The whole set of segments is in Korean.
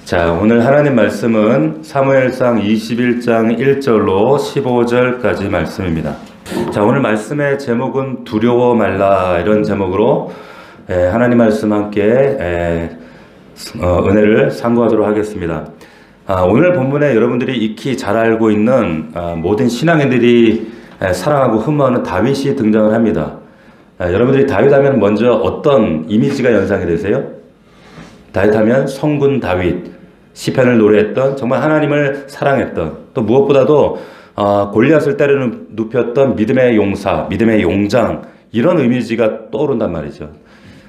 자, 오늘 하나님 말씀은 사무엘상 21장 1절로 15절까지 말씀입니다. 자, 오늘 말씀의 제목은 두려워 말라, 이런 제목으로 하나님 말씀 함께 은혜를 상고하도록 하겠습니다. 오늘 본문에 여러분들이 익히 잘 알고 있는 모든 신앙인들이 사랑하고 흠모하는 다윗이 등장을 합니다. 여러분들이 다윗 하면 먼저 어떤 이미지가 연상이 되세요? 다윗 하면 성군 다윗, 시편을 노래했던, 정말 하나님을 사랑했던, 또 무엇보다도 골리앗을 때려 눕혔던 믿음의 용사, 믿음의 용장, 이런 이미지가 떠오른단 말이죠.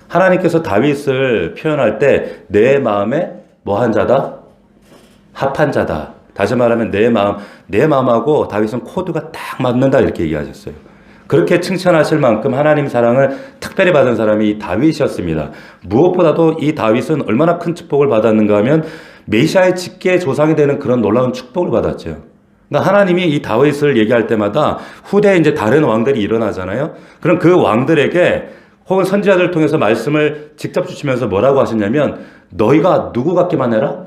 하나님께서 다윗을 표현할 때 내 마음에 뭐한 자다? 합한 자다. 다시 말하면 내 마음하고 다윗은 코드가 딱 맞는다, 이렇게 얘기하셨어요. 그렇게 칭찬하실 만큼 하나님 사랑을 특별히 받은 사람이 이 다윗이었습니다. 무엇보다도 이 다윗은 얼마나 큰 축복을 받았는가 하면 메시아의 직계 조상이 되는 그런 놀라운 축복을 받았죠. 그러니까 하나님이 이 다윗을 얘기할 때마다 후대에 이제 다른 왕들이 일어나잖아요. 그럼 그 왕들에게 혹은 선지자들을 통해서 말씀을 직접 주시면서 뭐라고 하셨냐면, 너희가 누구 같기만 해라?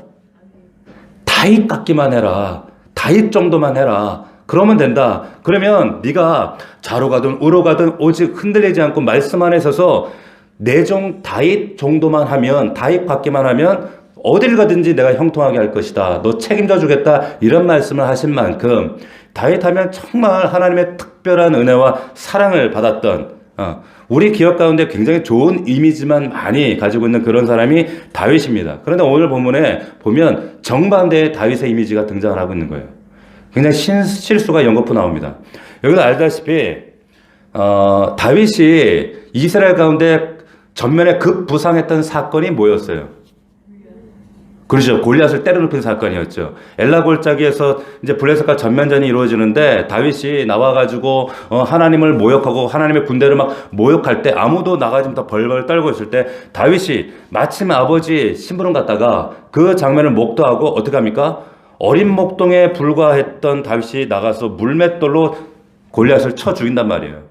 다윗 같기만 해라. 다윗 정도만 해라. 그러면 된다. 그러면 네가 좌로 가든 우로 가든 오직 흔들리지 않고 말씀 안에 서서 내 종 다윗 정도만 하면, 다윗 받기만 하면 어딜 가든지 내가 형통하게 할 것이다. 너 책임져 주겠다. 이런 말씀을 하신 만큼 다윗 하면 정말 하나님의 특별한 은혜와 사랑을 받았던, 우리 기억 가운데 굉장히 좋은 이미지만 많이 가지고 있는 그런 사람이 다윗입니다. 그런데 오늘 본문에 보면 정반대의 다윗의 이미지가 등장을 하고 있는 거예요. 굉장히 실수가 연거푸 나옵니다. 여기도 알다시피 다윗이 이스라엘 가운데 전면에 급부상했던 사건이 뭐였어요? 그렇죠. 골리앗을 때려눕힌 사건이었죠. 엘라 골짜기에서 이제 블레셋과 전면전이 이루어지는데 다윗이 나와가지고 하나님을 모욕하고 하나님의 군대를 막 모욕할 때 아무도 나가지 못하고 벌벌 떨고 있을 때 다윗이 마침 아버지 심부름 갔다가 그 장면을 목도하고 어떻게 합니까? 어린 목동에 불과했던 다윗이 나가서 물맷돌로 골리앗을 쳐 죽인단 말이에요.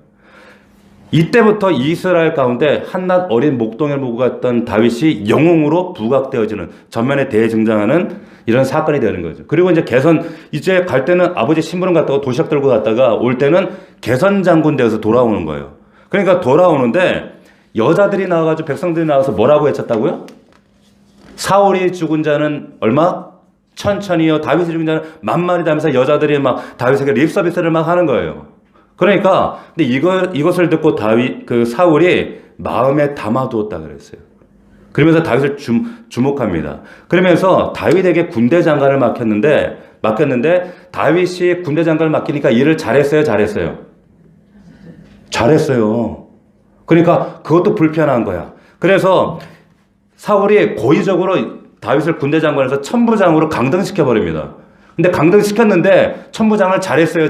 이때부터 이스라엘 가운데 한낱 어린 목동에 몰고 갔던 다윗이 영웅으로 부각되어지는, 전면에 대등장하는 이런 사건이 되는 거죠. 그리고 이제 갈 때는 아버지 심부름 갔다가 도시락 들고 갔다가 올 때는 개선 장군 되어서 돌아오는 거예요. 그러니까 돌아오는데 여자들이 나와가지고 백성들이 나와서 뭐라고 외쳤다고요? 사울이 죽은 자는 얼마? 천천히요. 다윗이 죽은 자는 만만이다 하면서 여자들이 막 다윗에게 립서비스를 막 하는 거예요. 그러니까 근데 이것을 듣고 사울이 마음에 담아두었다 그랬어요. 그러면서 다윗을 주목합니다. 그러면서 다윗에게 군대 장관을 맡겼는데 다윗이 군대 장관을 맡기니까 일을 잘했어요, 잘했어요. 그러니까 그것도 불편한 거야. 그래서 사울이 고의적으로 다윗을 군대 장관에서 천부장으로 강등시켜 버립니다. 근데 강등시켰는데 천부장을 잘했어요.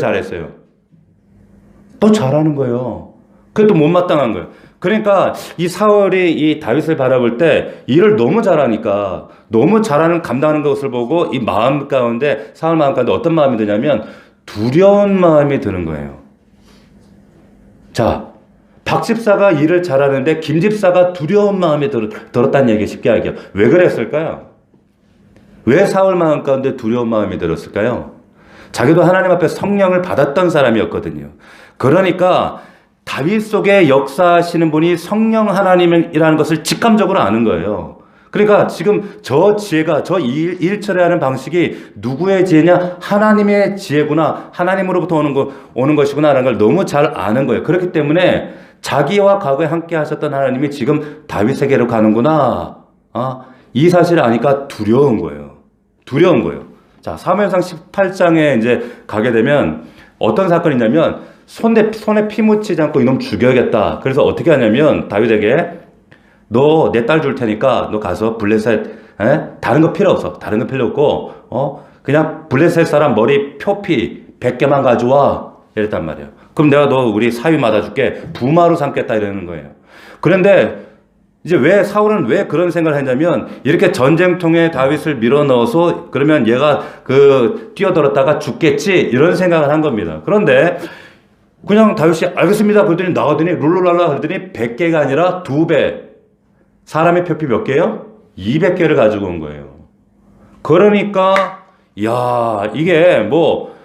또 잘하는 거예요. 그래도 못마땅한 거예요. 그러니까 이 사울이 이 다윗을 바라볼 때 일을 너무 잘하니까, 너무 잘하는 감당하는 것을 보고 이 마음 가운데, 사울 마음 가운데 어떤 마음이 드냐면 두려운 마음이 드는 거예요. 자, 박 집사가 일을 잘하는데 김 집사가 두려운 마음이 들었다는 얘기 쉽게 하게요. 왜 그랬을까요? 왜 사울 마음 가운데 두려운 마음이 들었을까요? 자기도 하나님 앞에 성령을 받았던 사람이었거든요. 그러니까 다윗 속에 역사하시는 분이 성령 하나님이라는 것을 직감적으로 아는 거예요. 그러니까 지금 저 지혜가, 저 일 처리하는 방식이 누구의 지혜냐? 하나님의 지혜구나. 하나님으로부터 오는 것이구나라는 걸 너무 잘 아는 거예요. 그렇기 때문에 자기와 과거에 함께 하셨던 하나님이 지금 다윗에게로 가는구나. 이 사실을 아니까 두려운 거예요. 자, 사무엘상 18장에 이제 가게 되면 어떤 사건이냐면, 손에 피 묻히지 않고 이놈 죽여야겠다. 그래서 어떻게 하냐면 다윗에게, 너 내 딸 줄 테니까 너 가서 블레셋, 다른 거 필요 없고 그냥 블레셋 사람 머리 표피 100개만 가져와, 이랬단 말이에요. 그럼 내가 너 우리 사위 맞아줄게, 부마로 삼겠다, 이러는 거예요. 그런데 이제 사울은 왜 그런 생각을 했냐면, 이렇게 전쟁통에 다윗을 밀어 넣어서 그러면 얘가 뛰어들었다가 죽겠지, 이런 생각을 한 겁니다. 그런데 그냥 다윗이 알겠습니다 그러더니 나가더니 룰루랄라 그러더니 100개가 아니라 2배. 사람의 표피 몇 개요? 200개를 가지고 온 거예요. 그러니까 야 이게 뭐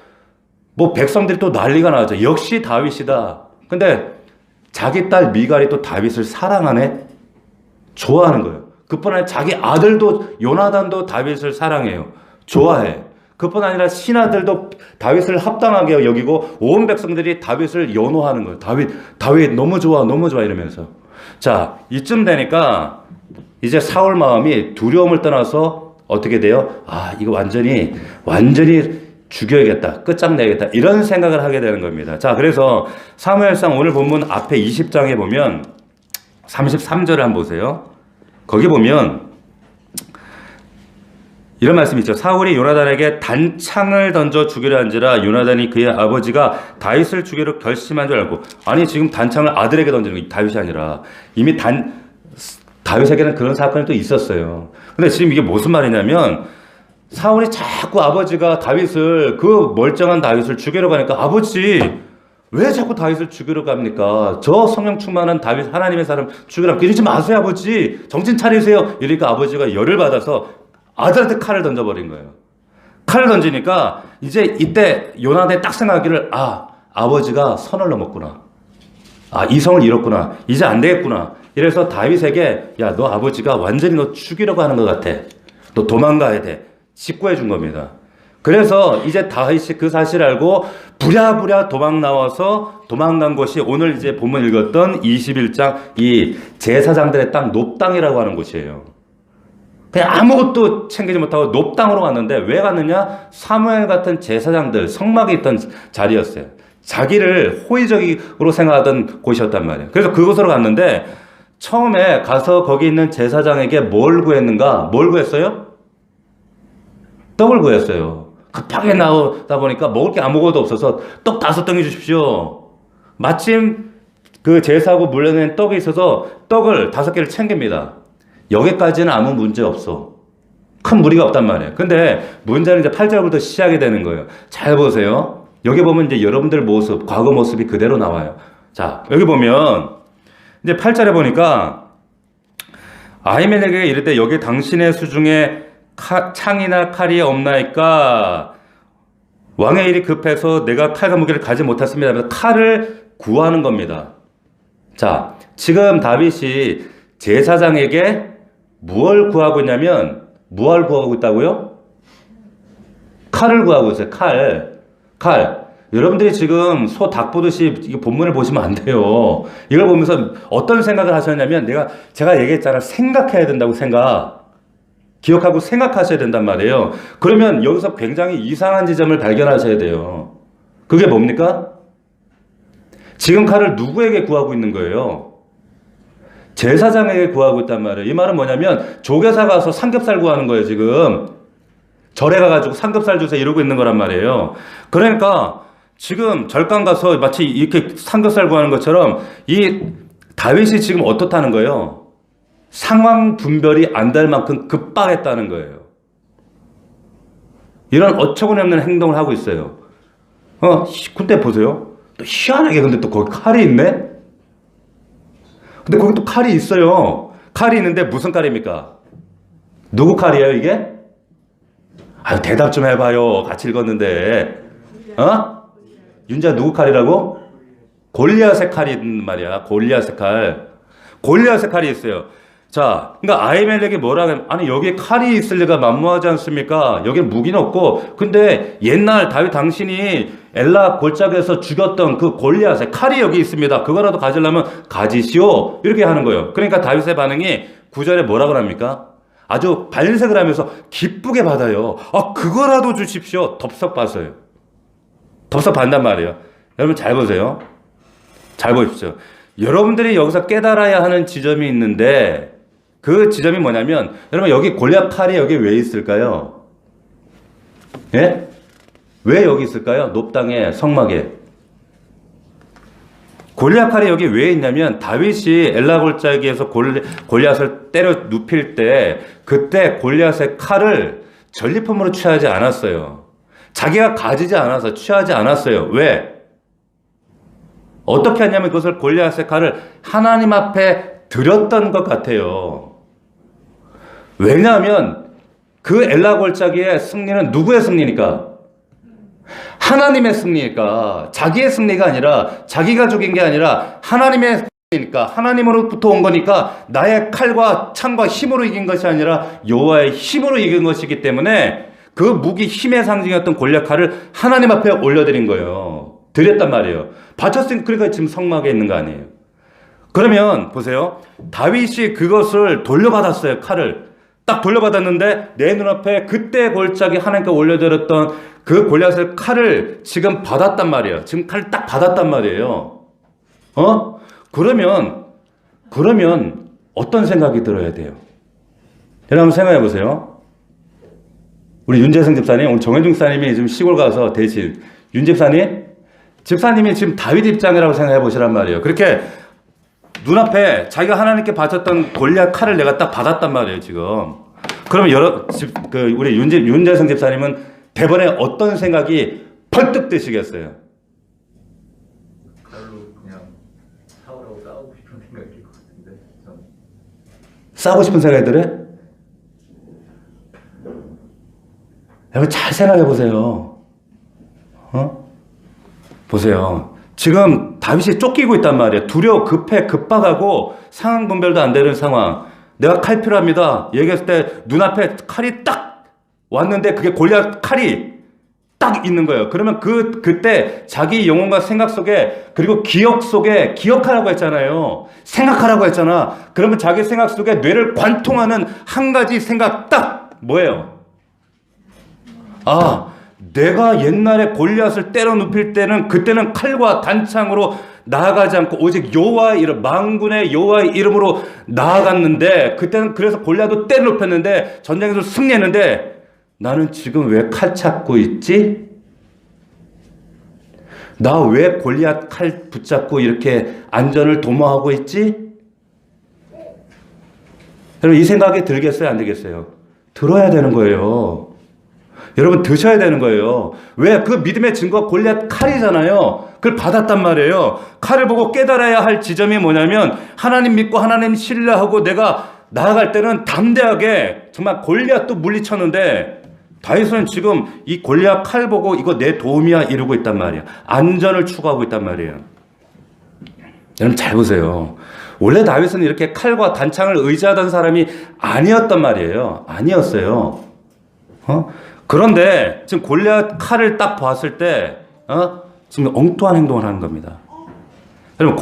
백성들이 또 난리가 나죠. 역시 다윗이다. 근데 자기 딸 미갈이 또 다윗을 사랑하네? 좋아하는 거예요. 그뿐 아니라 자기 아들도 요나단도 다윗을 사랑해요. 좋아해. 그뿐 아니라 신하들도 다윗을 합당하게 여기고 온 백성들이 다윗을 연호하는 거예요. 다윗 너무 좋아, 너무 좋아 이러면서. 자, 이쯤 되니까 이제 사울 마음이 두려움을 떠나서 어떻게 돼요? 아, 이거 완전히 죽여야겠다. 끝장내야겠다. 이런 생각을 하게 되는 겁니다. 자, 그래서 사무엘상 오늘 본문 앞에 20장에 보면 33절을 한번 보세요. 거기 보면 이런 말씀이 있죠. 사울이 요나단에게 단창을 던져 죽이려 한지라 요나단이 그의 아버지가 다윗을 죽이려 결심한 줄 알고. 아니 지금 단창을 아들에게 던지는 게 다윗이 아니라 이미 다윗에게는 그런 사건이 또 있었어요. 근데 지금 이게 무슨 말이냐면 사울이 자꾸 아버지가 다윗을 그 멀쩡한 다윗을 죽이러 가니까 아버지 왜 자꾸 다윗을 죽이러 갑니까? 저 성령 충만한 다윗 하나님의 사람 죽이러 이러지 마세요 아버지. 정신 차리세요. 이러니까 아버지가 열을 받아서 아들한테 칼을 던져버린 거예요. 칼을 던지니까 이제 이때 요나단이 딱 생각하기를 아버지가 선을 넘었구나. 이성을 잃었구나. 이제 안 되겠구나. 이래서 다윗에게 야 너 아버지가 완전히 너 죽이려고 하는 것 같아. 너 도망가야 돼. 직구해 준 겁니다. 그래서 이제 다윗이 그 사실을 알고 부랴부랴 도망간 곳이 오늘 이제 본문 읽었던 21장 이 제사장들의 땅 놋땅이라고 하는 곳이에요. 그냥 아무것도 챙기지 못하고 놋땅으로 갔는데 왜 갔느냐? 사무엘 같은 제사장들 성막에 있던 자리였어요. 자기를 호의적으로 생각하던 곳이었단 말이에요. 그래서 그곳으로 갔는데 처음에 가서 거기 있는 제사장에게 뭘 구했는가? 뭘 구했어요? 떡을 구했어요. 급하게 나오다 보니까 먹을 게 아무것도 없어서 떡 5덩이 주십시오. 마침 그 제사하고 물려낸 떡이 있어서 떡을 5개를 챙깁니다. 여기까지는 아무 문제 없어. 큰 무리가 없단 말이에요. 근데 문제는 이제 8절부터 시작이 되는 거예요. 잘 보세요. 여기 보면 이제 여러분들 모습, 과거 모습이 그대로 나와요. 자, 여기 보면 이제 8절에 보니까 아히멜렉에게 이르되 여기 당신의 수중에 창이나 칼이 없나이까? 왕의 일이 급해서 내가 칼과 무기를 가지 못했습니다. 하면서 칼을 구하는 겁니다. 자, 지금 다윗이 제사장에게 무엇을 구하고 있냐면 무엇을 구하고 있다고요? 칼을 구하고 있어요. 칼. 여러분들이 지금 소 닭 보듯이 이 본문을 보시면 안 돼요. 이걸 보면서 어떤 생각을 하셨냐면 제가 얘기했잖아. 생각해야 된다고 기억하고 생각하셔야 된단 말이에요. 그러면 여기서 굉장히 이상한 지점을 발견하셔야 돼요. 그게 뭡니까? 지금 칼을 누구에게 구하고 있는 거예요? 제사장에게 구하고 있단 말이에요. 이 말은 뭐냐면 조계사 가서 삼겹살 구하는 거예요. 지금 절에 가가지고 삼겹살 주세요 이러고 있는 거란 말이에요. 그러니까 지금 절간 가서 마치 이렇게 삼겹살 구하는 것처럼 이 다윗이 지금 어떻다는 거예요? 상황 분별이 안 될 만큼 급박했다는 거예요. 이런 어처구니없는 행동을 하고 있어요. 근데 보세요. 또 희한하게 근데 또 거기 칼이 있네? 근데 거기 또 칼이 있어요. 칼이 있는데 무슨 칼입니까? 누구 칼이에요 이게? 대답 좀 해봐요. 같이 읽었는데. 윤자 누구 칼이라고? 골리앗의 칼이 있는 말이야. 골리앗의 칼이 있어요. 자, 그러니까 아히멜렉이 뭐라 하면 아니 여기에 칼이 있을 리가 만무하지 않습니까? 여기는 무기는 없고 근데 옛날 다윗 당신이 엘라 골짜기에서 죽였던 그 골리앗의 칼이 여기 있습니다. 그거라도 가지려면 가지시오. 이렇게 하는 거예요. 그러니까 다윗의 반응이 9절에 뭐라고 합니까? 아주 발색을 하면서 기쁘게 받아요. 그거라도 주십시오. 덥석 받아요. 덥석 받는단 말이에요. 여러분 잘 보세요. 잘 보십시오. 여러분들이 여기서 깨달아야 하는 지점이 있는데 그 지점이 뭐냐면 여러분 여기 골리앗 칼이 여기 왜 있을까요? 예? 왜 여기 있을까요? 놋땅에 성막에 골리앗 칼이 여기 왜 있냐면 다윗이 엘라 골짜기에서 골리앗을 때려 눕힐 때 그때 골리앗의 칼을 전리품으로 취하지 않았어요. 자기가 가지지 않아서 취하지 않았어요. 왜? 어떻게 하냐면 그것을 골리앗의 칼을 하나님 앞에 드렸던 것 같아요. 왜냐하면 그 엘라 골짜기의 승리는 누구의 승리니까? 하나님의 승리니까. 자기의 승리가 아니라, 자기가 죽인 게 아니라 하나님의 승리니까, 하나님으로부터 온 거니까 나의 칼과 창과 힘으로 이긴 것이 아니라 여호와의 힘으로 이긴 것이기 때문에 그 무기 힘의 상징이었던 골리앗 칼을 하나님 앞에 올려드린 거예요. 드렸단 말이에요. 바쳤으니까 그러니까 지금 성막에 있는 거 아니에요. 그러면 보세요. 다윗이 그것을 돌려받았어요. 칼을. 딱 돌려받았는데 내 눈앞에 그때 골짜기 하나님께 올려드렸던 그 골리앗의 칼을 지금 받았단 말이에요. 지금 칼을 딱 받았단 말이에요. 그러면 어떤 생각이 들어야 돼요? 여러분 한번 생각해 보세요. 우리 윤재승 집사님, 오늘 정혜중 집사님이 지금 시골 가서 대신 윤 집사님이 지금 다윗 입장이라고 생각해 보시란 말이에요. 그렇게 눈앞에 자기가 하나님께 바쳤던 골리앗 칼을 내가 딱 받았단 말이에요, 지금. 그러면 우리 윤재승 집사님은 대번에 어떤 생각이 번뜩 드시겠어요? 칼로 그냥 사울하고 싸우고 싶은 생각일 것 같은데. 싸우고 싶은 생각이 들어요? 여러분 잘 생각해 보세요. 보세요. 지금 다윗이 쫓기고 있단 말이에요. 두려워, 급해, 급박하고 상황 분별도 안 되는 상황. 내가 칼 필요합니다. 얘기했을 때 눈앞에 칼이 딱 왔는데 그게 골리앗 칼이 딱 있는 거예요. 그러면 그때 자기 영혼과 생각 속에 그리고 기억 속에 기억하라고 했잖아요. 생각하라고 했잖아. 그러면 자기 생각 속에 뇌를 관통하는 한 가지 생각 딱 뭐예요? 내가 옛날에 골리앗을 때려 눕힐 때는 그때는 칼과 단창으로 나아가지 않고 오직 여호와의 이름, 만군의 여호와의 이름으로 나아갔는데 그때는 그래서 골리앗도 때려 눕혔는데 전쟁에서 승리했는데 나는 지금 왜 칼 찾고 있지? 나 왜 골리앗 칼 붙잡고 이렇게 안전을 도모하고 있지? 여러분 이 생각이 들겠어요? 안 들겠어요? 들어야 되는 거예요. 여러분 드셔야 되는 거예요. 왜? 그 믿음의 증거가 골리앗 칼이잖아요. 그걸 받았단 말이에요. 칼을 보고 깨달아야 할 지점이 뭐냐면 하나님 믿고 하나님 신뢰하고 내가 나아갈 때는 담대하게 정말 골리앗도 물리쳤는데 다윗은 지금 이 골리앗 칼 보고 이거 내 도움이야 이러고 있단 말이에요. 안전을 추구하고 있단 말이에요. 여러분 잘 보세요. 원래 다윗은 이렇게 칼과 단창을 의지하던 사람이 아니었단 말이에요. 아니었어요. 그런데 지금 골리앗 칼을 딱 봤을 때 지금 엉뚱한 행동을 하는 겁니다. 여러분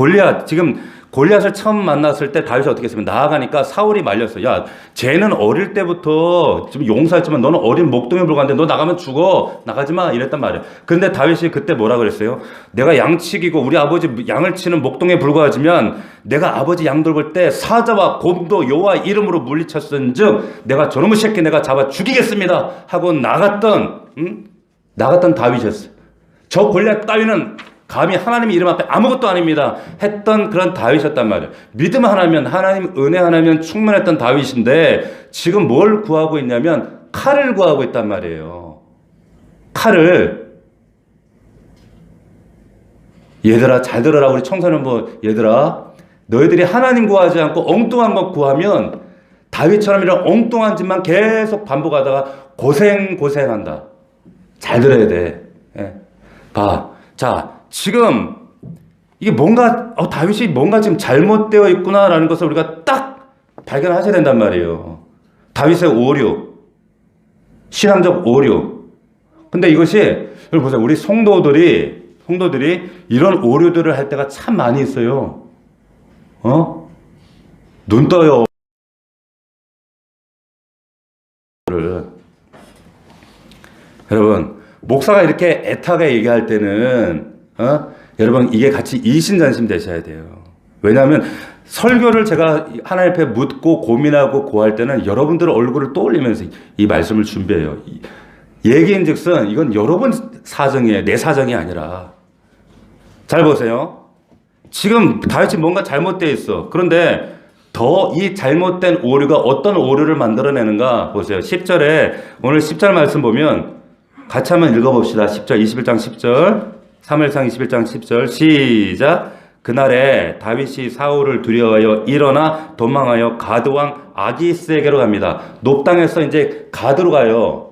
골리앗을 처음 만났을 때 다윗이 어떻게 했으면 나아가니까 사울이 말렸어요. 야, 쟤는 어릴 때부터 지금 용사였지만 너는 어린 목동에 불과한데 너 나가면 죽어. 나가지 마. 이랬단 말이에요. 그런데 다윗이 그때 뭐라 그랬어요? 내가 양치기고 우리 아버지 양을 치는 목동에 불과하지만 내가 아버지 양 돌볼 때 사자와 곰도 여호와 이름으로 물리쳤은즉 내가 저놈의 새끼 내가 잡아 죽이겠습니다. 하고 나갔던 다윗이었어요. 저 골리앗 따위는 감히 하나님 이름 앞에 아무것도 아닙니다 했던 그런 다윗이었단 말이에요. 믿음 하나면 하나님 은혜 하나면 충만했던 다윗인데 지금 뭘 구하고 있냐면 칼을 구하고 있단 말이에요. 칼을. 얘들아 잘 들어라. 우리 청소년부 얘들아, 너희들이 하나님 구하지 않고 엉뚱한 것 구하면 다윗처럼 이런 엉뚱한 짓만 계속 반복하다가 고생한다. 잘 들어야 돼. 봐. 자, 지금 이게 뭔가 다윗이 뭔가 지금 잘못되어 있구나라는 것을 우리가 딱 발견하셔야 된단 말이에요. 다윗의 오류, 신앙적 오류. 근데 이것이 여러분 보세요. 우리 성도들이 이런 오류들을 할 때가 참 많이 있어요. 눈 떠요. 여러분 목사가 이렇게 애타게 얘기할 때는 여러분 이게 같이 이신전심 되셔야 돼요. 왜냐하면 설교를 제가 하나님 앞에 묻고 고민하고 고할 때는 여러분들의 얼굴을 떠올리면서 이 말씀을 준비해요. 얘기인즉슨 이건 여러분 사정이에요. 내 사정이 아니라. 잘 보세요. 지금 다윗이 뭔가 잘못되어 있어. 그런데 더 이 잘못된 오류가 어떤 오류를 만들어내는가 보세요. 10절에 오늘 10절 말씀 보면 같이 한번 읽어봅시다. 10절 21장 10절 사무엘상 21장 10절 시작. 그날에 다윗이 사울을 두려워하여 일어나 도망하여 가드 왕 아기스에게로 갑니다. 높당에서 이제 가드로 가요.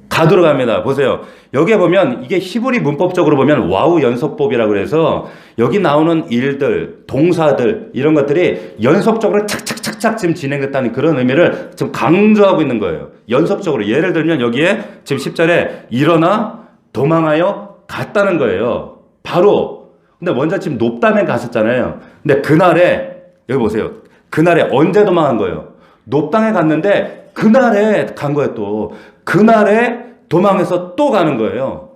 가드로 갑니다. 보세요. 여기에 보면 이게 히브리 문법적으로 보면 와우 연속법이라고 그래서 여기 나오는 일들, 동사들 이런 것들이 연속적으로 착착착착 지금 진행됐다는 그런 의미를 지금 강조하고 있는 거예요. 연속적으로. 예를 들면 여기에 지금 10절에 일어나 도망하여 갔다는 거예요. 바로. 근데 먼저 지금 높담에 갔었잖아요. 근데 그날에 여기 보세요. 그날에 언제 도망한 거예요? 높당에 갔는데 그날에 간 거예요. 또 그날에 도망해서 또 가는 거예요.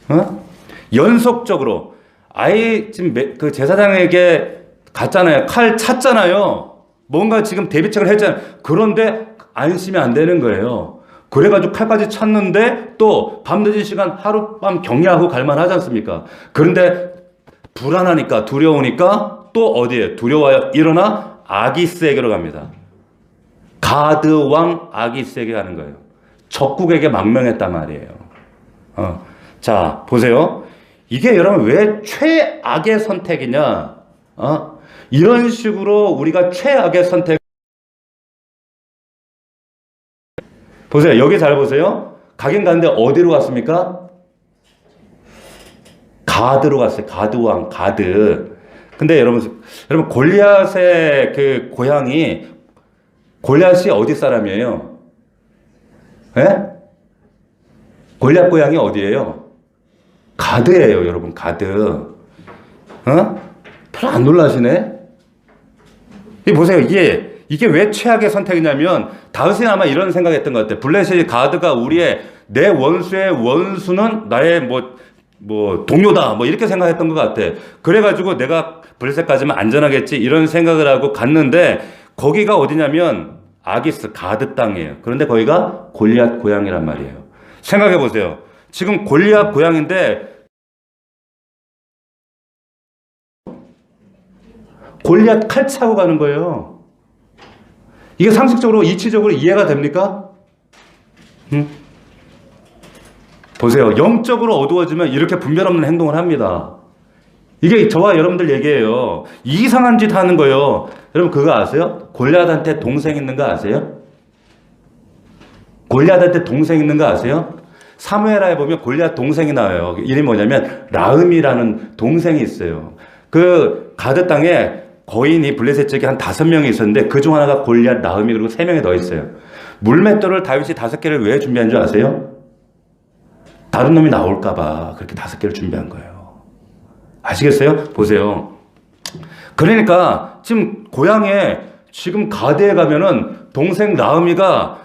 어? 연속적으로. 아예 지금 그 제사장에게 갔잖아요. 칼 찼잖아요. 뭔가 지금 대비책을 했잖아요. 그런데 안심이 안 되는 거예요. 그래가지고 칼까지 찼는데 또 밤늦은 시간 하룻밤 격리하고 갈만 하지 않습니까? 그런데 불안하니까 두려우니까 또 어디에 두려워하여 일어나 아기스에게로 갑니다. 가드 왕 아기스에게 가는 거예요. 적국에게 망명했단 말이에요. 자, 보세요. 이게 여러분 왜 최악의 선택이냐? 이런 식으로 우리가 최악의 선택. 보세요. 여기 잘 보세요. 가긴 갔는데 어디로 갔습니까? 가드로 갔어요. 가드 왕, 가드. 근데 여러분 골리앗의 그 고향이 골리앗이 어디 사람이에요? 예? 골리앗 고향이 어디예요? 가드예요, 여러분. 가드. 별로 안 놀라시네? 이 보세요. 이게 왜 최악의 선택이냐면 다윗이 아마 이런 생각했던 것 같아요. 블레셋 가드가 내 원수의 원수는 나의 뭐 동료다. 뭐 이렇게 생각했던 것 같아. 그래가지고 내가 블레셋 가지면 안전하겠지 이런 생각을 하고 갔는데 거기가 어디냐면 아기스 가드 땅이에요. 그런데 거기가 골리앗 고향이란 말이에요. 생각해 보세요. 지금 골리앗 고향인데 골리앗 칼 차고 가는 거예요. 이게 상식적으로 이치적으로 이해가 됩니까? 보세요. 영적으로 어두워지면 이렇게 분별 없는 행동을 합니다. 이게 저와 여러분들 얘기예요. 이상한 짓 하는 거예요. 여러분 그거 아세요? 골리앗한테 동생 있는 거 아세요? 골리앗한테 동생 있는 거 아세요? 사무엘하에 보면 골리앗 동생이 나와요. 이름이 뭐냐면 라음이라는 동생이 있어요. 그 가드 땅에 거인이 블레셋 쪽에 한 5명이 있었는데 그중 하나가 골리앗, 라음이 그리고 3명이 더 있어요. 물맷돌을 다윗이 5개를 왜 준비한 줄 아세요? 다른 놈이 나올까봐 그렇게 5개를 준비한 거예요. 아시겠어요? 보세요. 그러니까 지금 고향에 지금 가드에 가면은 동생 라음이가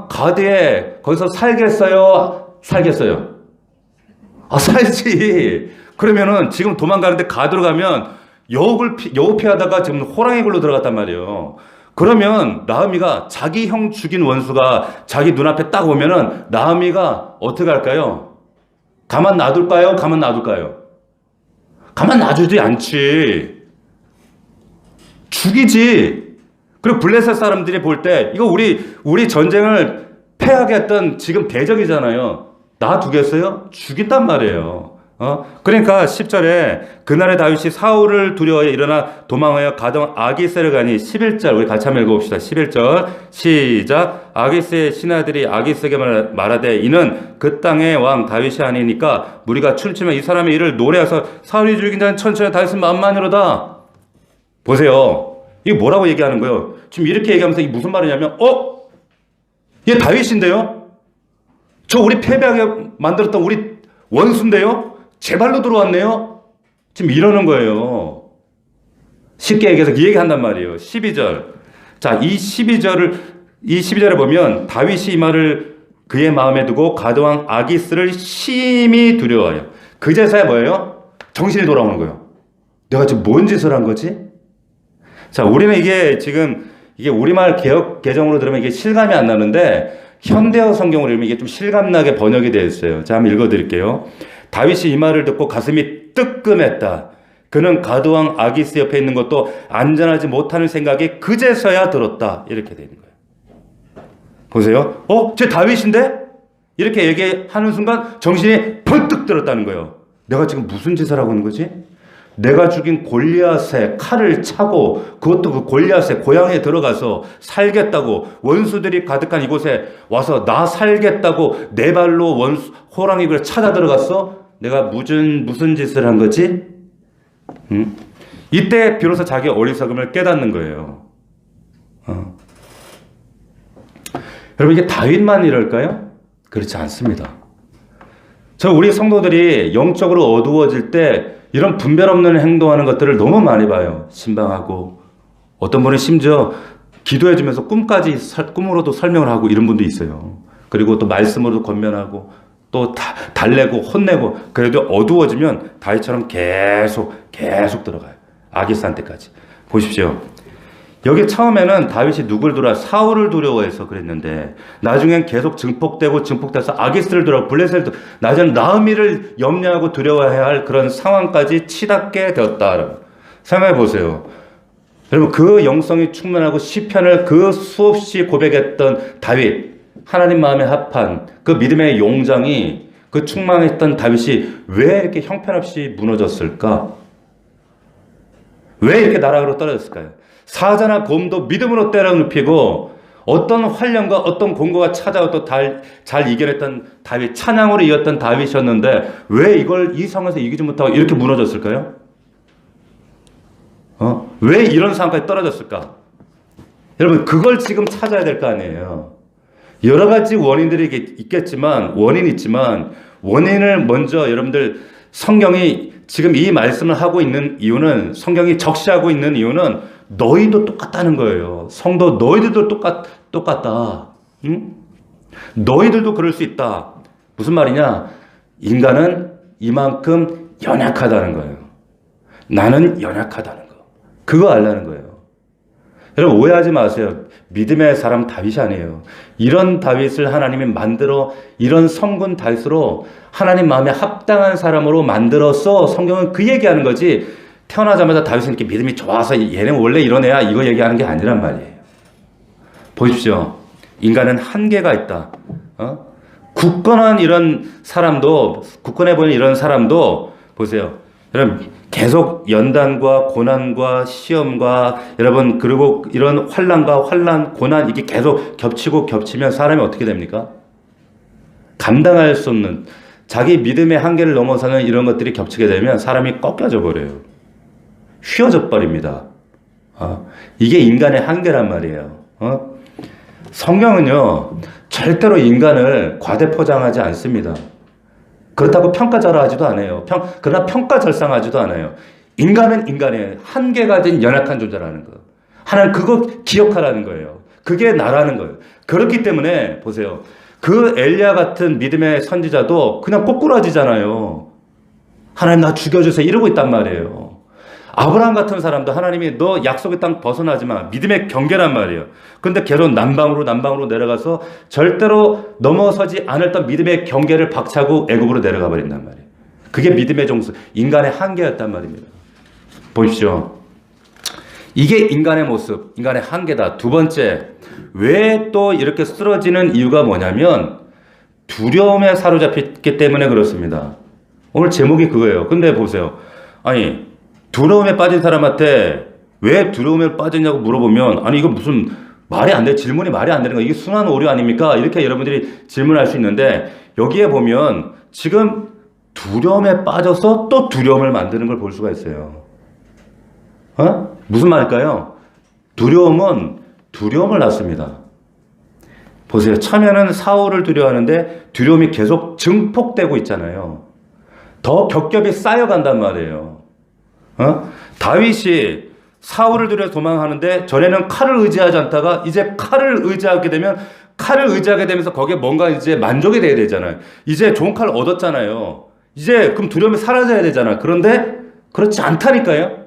가드에 거기서 살겠어요? 살겠어요? 살지. 그러면은 지금 도망가는데 가드로 가면 여우 피하다가 지금 호랑이 굴로 들어갔단 말이에요. 그러면 라음이가 자기 형 죽인 원수가 자기 눈앞에 딱 오면은 라음이가 어떻게 할까요? 가만 놔둘까요? 가만 놔둘까요? 가만 놔주지 않지. 죽이지. 그리고 블레셋 사람들이 볼 때 이거 우리 전쟁을 패하게 했던 지금 대적이잖아요. 놔두겠어요? 죽인단 말이에요. 그러니까 10절에 그날에 다윗이 사울을 두려워해 일어나 도망하여 가던 아기스를 가니 11절 우리 같이 한번 읽어봅시다. 11절 시작. 아기스의 신하들이 아기스에게 말하되 이는 그 땅의 왕 다윗이 아니니까 무리가 춤추며 이 사람의 일을 노래해서 사울이 죽인 자는 천천히 다윗은 만만이로다. 보세요. 이게 뭐라고 얘기하는 거예요? 지금 이렇게 얘기하면서 이게 무슨 말이냐면 얘 다윗인데요? 저 우리 패배하게 만들었던 우리 원수인데요? 제 발로 들어왔네요? 지금 이러는 거예요. 쉽게 얘기해서 이 얘기 한단 말이에요. 12절. 자, 이 12절에 보면 다윗이 이 말을 그의 마음에 두고 가드왕 아기스를 심히 두려워해요. 그제서야 뭐예요? 정신이 돌아오는 거예요. 내가 지금 뭔 짓을 한 거지? 자, 우리는 이게 우리말 개역 개정으로 들으면 이게 실감이 안 나는데 현대어 성경으로 읽으면 이게 좀 실감나게 번역이 되어 있어요. 자, 한번 읽어드릴게요. 다윗이 이 말을 듣고 가슴이 뜨끔했다. 그는 가드왕 아기스 옆에 있는 것도 안전하지 못하는 생각이 그제서야 들었다. 이렇게 되는 거예요. 보세요. 쟤 다윗인데? 이렇게 얘기하는 순간 정신이 번뜩 들었다는 거예요. 내가 지금 무슨 짓을 하고 있는 거지? 내가 죽인 골리앗의 칼을 차고 그것도 그 골리앗의 고향에 들어가서 살겠다고 원수들이 가득한 이곳에 와서 나 살겠다고 내 발로 호랑이 굴에 찾아 들어갔어? 내가 무슨 짓을 한 거지? 응? 이때 비로소 자기 어리석음을 깨닫는 거예요. 여러분 이게 다윗만 이럴까요? 그렇지 않습니다. 우리 성도들이 영적으로 어두워질 때 이런 분별 없는 행동하는 것들을 너무 많이 봐요. 신방하고 어떤 분은 심지어 기도해주면서 꿈으로도 설명을 하고 이런 분도 있어요. 그리고 또 말씀으로도 권면하고 또 달래고 혼내고 그래도 어두워지면 다윗처럼 계속 들어가요. 아기산 때까지. 보십시오. 여기 처음에는 다윗이 누굴 사울을 두려워해서 그랬는데 나중엔 계속 증폭돼서 아기스를 두려워 블레셋을 나중엔 나흐미를 염려하고 두려워해야 할 그런 상황까지 치닫게 되었다. 생각해 보세요. 여러분 그 영성이 충만하고 시편을 그 수없이 고백했던 다윗, 하나님 마음에 합한 그 믿음의 용장이 그 충만했던 다윗이 왜 이렇게 형편없이 무너졌을까? 왜 이렇게 나락으로 떨어졌을까요? 사자나 곰도 믿음으로 때려 눕히고 어떤 환련과 어떤 공고가 찾아와 또 잘 이겨냈던 다윗, 찬양으로 이었던 다윗이었는데 왜 이 상황에서 이기지 못하고 이렇게 무너졌을까요? 왜 이런 상황까지 떨어졌을까? 여러분 그걸 지금 찾아야 될 거 아니에요. 여러 가지 원인들이 있겠지만 원인을 먼저 여러분들 성경이 지금 이 말씀을 하고 있는 이유는 성경이 적시하고 있는 이유는 너희도 똑같다는 거예요. 성도 너희들도 똑같다. 응? 너희들도 그럴 수 있다. 무슨 말이냐? 인간은 이만큼 연약하다는 거예요. 나는 연약하다는 거. 그거 알라는 거예요. 여러분 오해하지 마세요. 믿음의 사람 다윗이 아니에요. 이런 다윗을 하나님이 만들어 이런 성군 다윗으로 하나님 마음에 합당한 사람으로 만들어서 성경은 그 얘기하는 거지 태어나자마자 다윗은 이렇게 믿음이 좋아서 얘는 원래 이런 애야 이거 얘기하는 게 아니란 말이에요. 보십시오. 인간은 한계가 있다. 굳건해 보이는 이런 사람도 보세요. 여러분 계속 연단과 고난과 시험과 여러분 그리고 이런 환난, 고난 이게 계속 겹치면 사람이 어떻게 됩니까? 감당할 수 없는 자기 믿음의 한계를 넘어서는 이런 것들이 겹치게 되면 사람이 꺾여져 버려요. 휘어져 버립니다. 이게 인간의 한계란 말이에요. 성경은요 절대로 인간을 과대포장하지 않습니다. 그렇다고 평가절하하지도 않아요. 그러나 평가절상하지도 않아요. 인간은 인간의 한계가 된 연약한 존재라는 거. 하나님 그거 기억하라는 거예요. 그게 나라는 거예요. 그렇기 때문에 보세요. 그 엘리야 같은 믿음의 선지자도 그냥 꼬꾸라지잖아요. 하나님 나 죽여주세요 이러고 있단 말이에요. 아브라함 같은 사람도 하나님이 너 약속의 땅 벗어나지 마. 믿음의 경계란 말이에요. 그런데 걔로 남방으로 내려가서 절대로 넘어서지 않았던 믿음의 경계를 박차고 애굽으로 내려가 버린단 말이에요. 그게 믿음의 종수, 인간의 한계였단 말입니다. 보십시오. 이게 인간의 모습, 인간의 한계다. 두 번째, 왜 또 이렇게 쓰러지는 이유가 뭐냐면 두려움에 사로잡혔기 때문에 그렇습니다. 오늘 제목이 그거예요. 근데 보세요. 아니 두려움에 빠진 사람한테 왜 두려움에 빠졌냐고 물어보면 아니 이거 무슨 말이 안 돼. 질문이 말이 안 되는 거. 이게 순환 오류 아닙니까? 이렇게 여러분들이 질문할 수 있는데 여기에 보면 지금 두려움에 빠져서 또 두려움을 만드는 걸 볼 수가 있어요. 무슨 말일까요? 두려움은 두려움을 낳습니다. 보세요. 처음에는 사울을 두려워하는데 두려움이 계속 증폭되고 있잖아요. 더 겹겹이 쌓여간단 말이에요. 다윗이 사울을 두려워 도망하는데 전에는 칼을 의지하지 않다가 이제 칼을 의지하게 되면서 거기에 뭔가 이제 만족이 돼야 되잖아요. 이제 좋은 칼을 얻었잖아요. 이제 그럼 두려움이 사라져야 되잖아. 그런데 그렇지 않다니까요.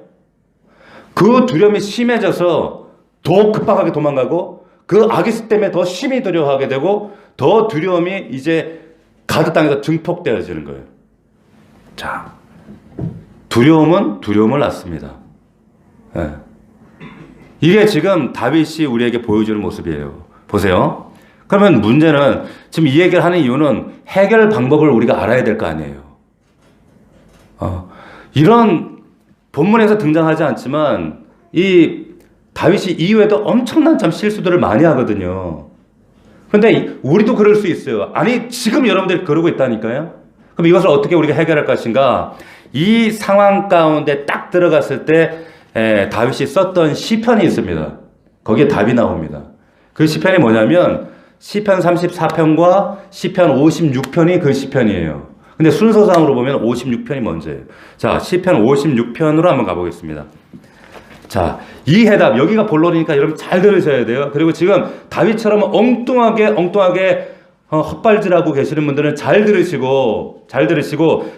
그 두려움이 심해져서 더 급박하게 도망가고 그 아기스 때문에 더 심히 두려워하게 되고 더 두려움이 이제 가드 땅에서 증폭되어지는 거예요. 자, 두려움은 두려움을 낳습니다. 네. 이게 지금 다윗이 우리에게 보여주는 모습이에요. 보세요. 그러면 문제는 지금 이 얘기를 하는 이유는 해결 방법을 우리가 알아야 될 거 아니에요. 이런 본문에서 등장하지 않지만 이 다윗이 이후에도 엄청난 참 실수들을 많이 하거든요. 그런데 우리도 그럴 수 있어요. 아니 지금 여러분들이 그러고 있다니까요. 그럼 이것을 어떻게 우리가 해결할 것인가? 이 상황 가운데 딱 들어갔을 때 다윗이 썼던 시편이 있습니다. 거기에 답이 나옵니다. 그 시편이 뭐냐면 시편 34편과 시편 56편이 그 시편이에요. 근데 순서상으로 보면 56편이 먼저예요. 자, 시편 56편으로 한번 가보겠습니다. 자, 이 해답, 여기가 본론이니까 여러분 잘 들으셔야 돼요. 그리고 지금 다윗처럼 엉뚱하게 헛발질하고 계시는 분들은 잘 들으시고